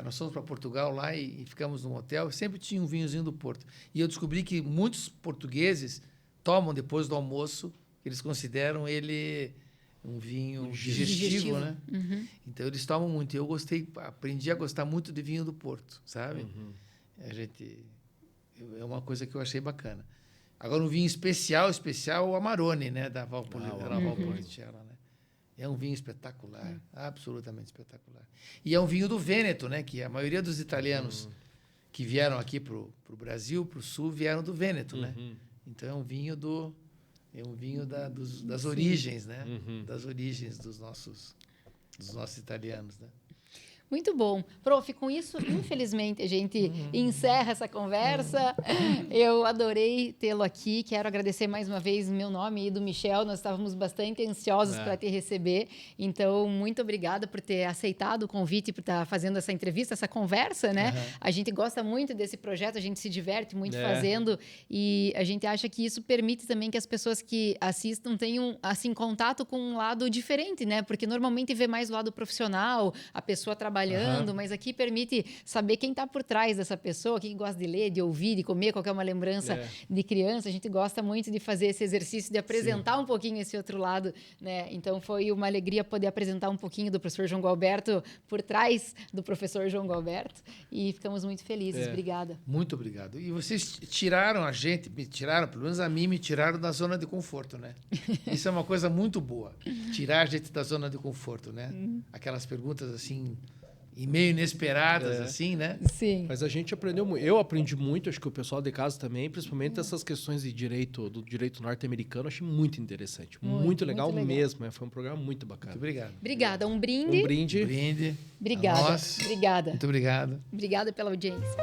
Nós fomos para Portugal lá e ficamos num hotel, sempre tinha um vinhozinho do Porto. E eu descobri que muitos portugueses tomam depois do almoço, eles consideram ele um vinho digestivo, né? Uhum. Então eles tomam muito. Eu aprendi a gostar muito de vinho do Porto, sabe? Uhum. É uma coisa que eu achei bacana. Agora, um vinho especial, o Amarone, né? Da Valpolicella, né? É um vinho espetacular, absolutamente espetacular. E é um vinho do Vêneto, né? Que a maioria dos italianos que vieram aqui para o Brasil, para o Sul, vieram do Vêneto, né? Então, é um vinho das origens, né? Das origens dos nossos italianos, né? Muito bom. Prof, com isso, infelizmente, a gente encerra essa conversa. Eu adorei tê-lo aqui. Quero agradecer mais uma vez em meu nome e do Michel. Nós estávamos bastante ansiosos para te receber. Então, muito obrigada por ter aceitado o convite, por estar fazendo essa entrevista, essa conversa, né? A gente gosta muito desse projeto, a gente se diverte muito fazendo e a gente acha que isso permite também que as pessoas que assistam tenham, assim, contato com um lado diferente, né? Porque normalmente vê mais o lado profissional, a pessoa trabalhando, mas aqui permite saber quem está por trás dessa pessoa, quem gosta de ler, de ouvir, de comer, qualquer uma lembrança de criança. A gente gosta muito de fazer esse exercício, de apresentar um pouquinho esse outro lado, né? Então, foi uma alegria poder apresentar um pouquinho do professor João Gualberto por trás do professor João Gualberto e ficamos muito felizes. Obrigada. Muito obrigado. E vocês pelo menos a mim, me tiraram da zona de conforto, né? Isso é uma coisa muito boa, tirar a gente da zona de conforto, né? Aquelas perguntas, assim, e meio inesperadas, assim, né? Sim. Mas a gente aprendeu muito. Eu aprendi muito, acho que o pessoal de casa também, principalmente essas questões de do direito norte-americano, achei muito interessante. Muito legal mesmo. Foi um programa muito bacana. Muito obrigado. Obrigada. Um brinde. Um brinde. Um brinde. Obrigada. Nossa. Obrigada. Muito obrigado. Obrigada pela audiência.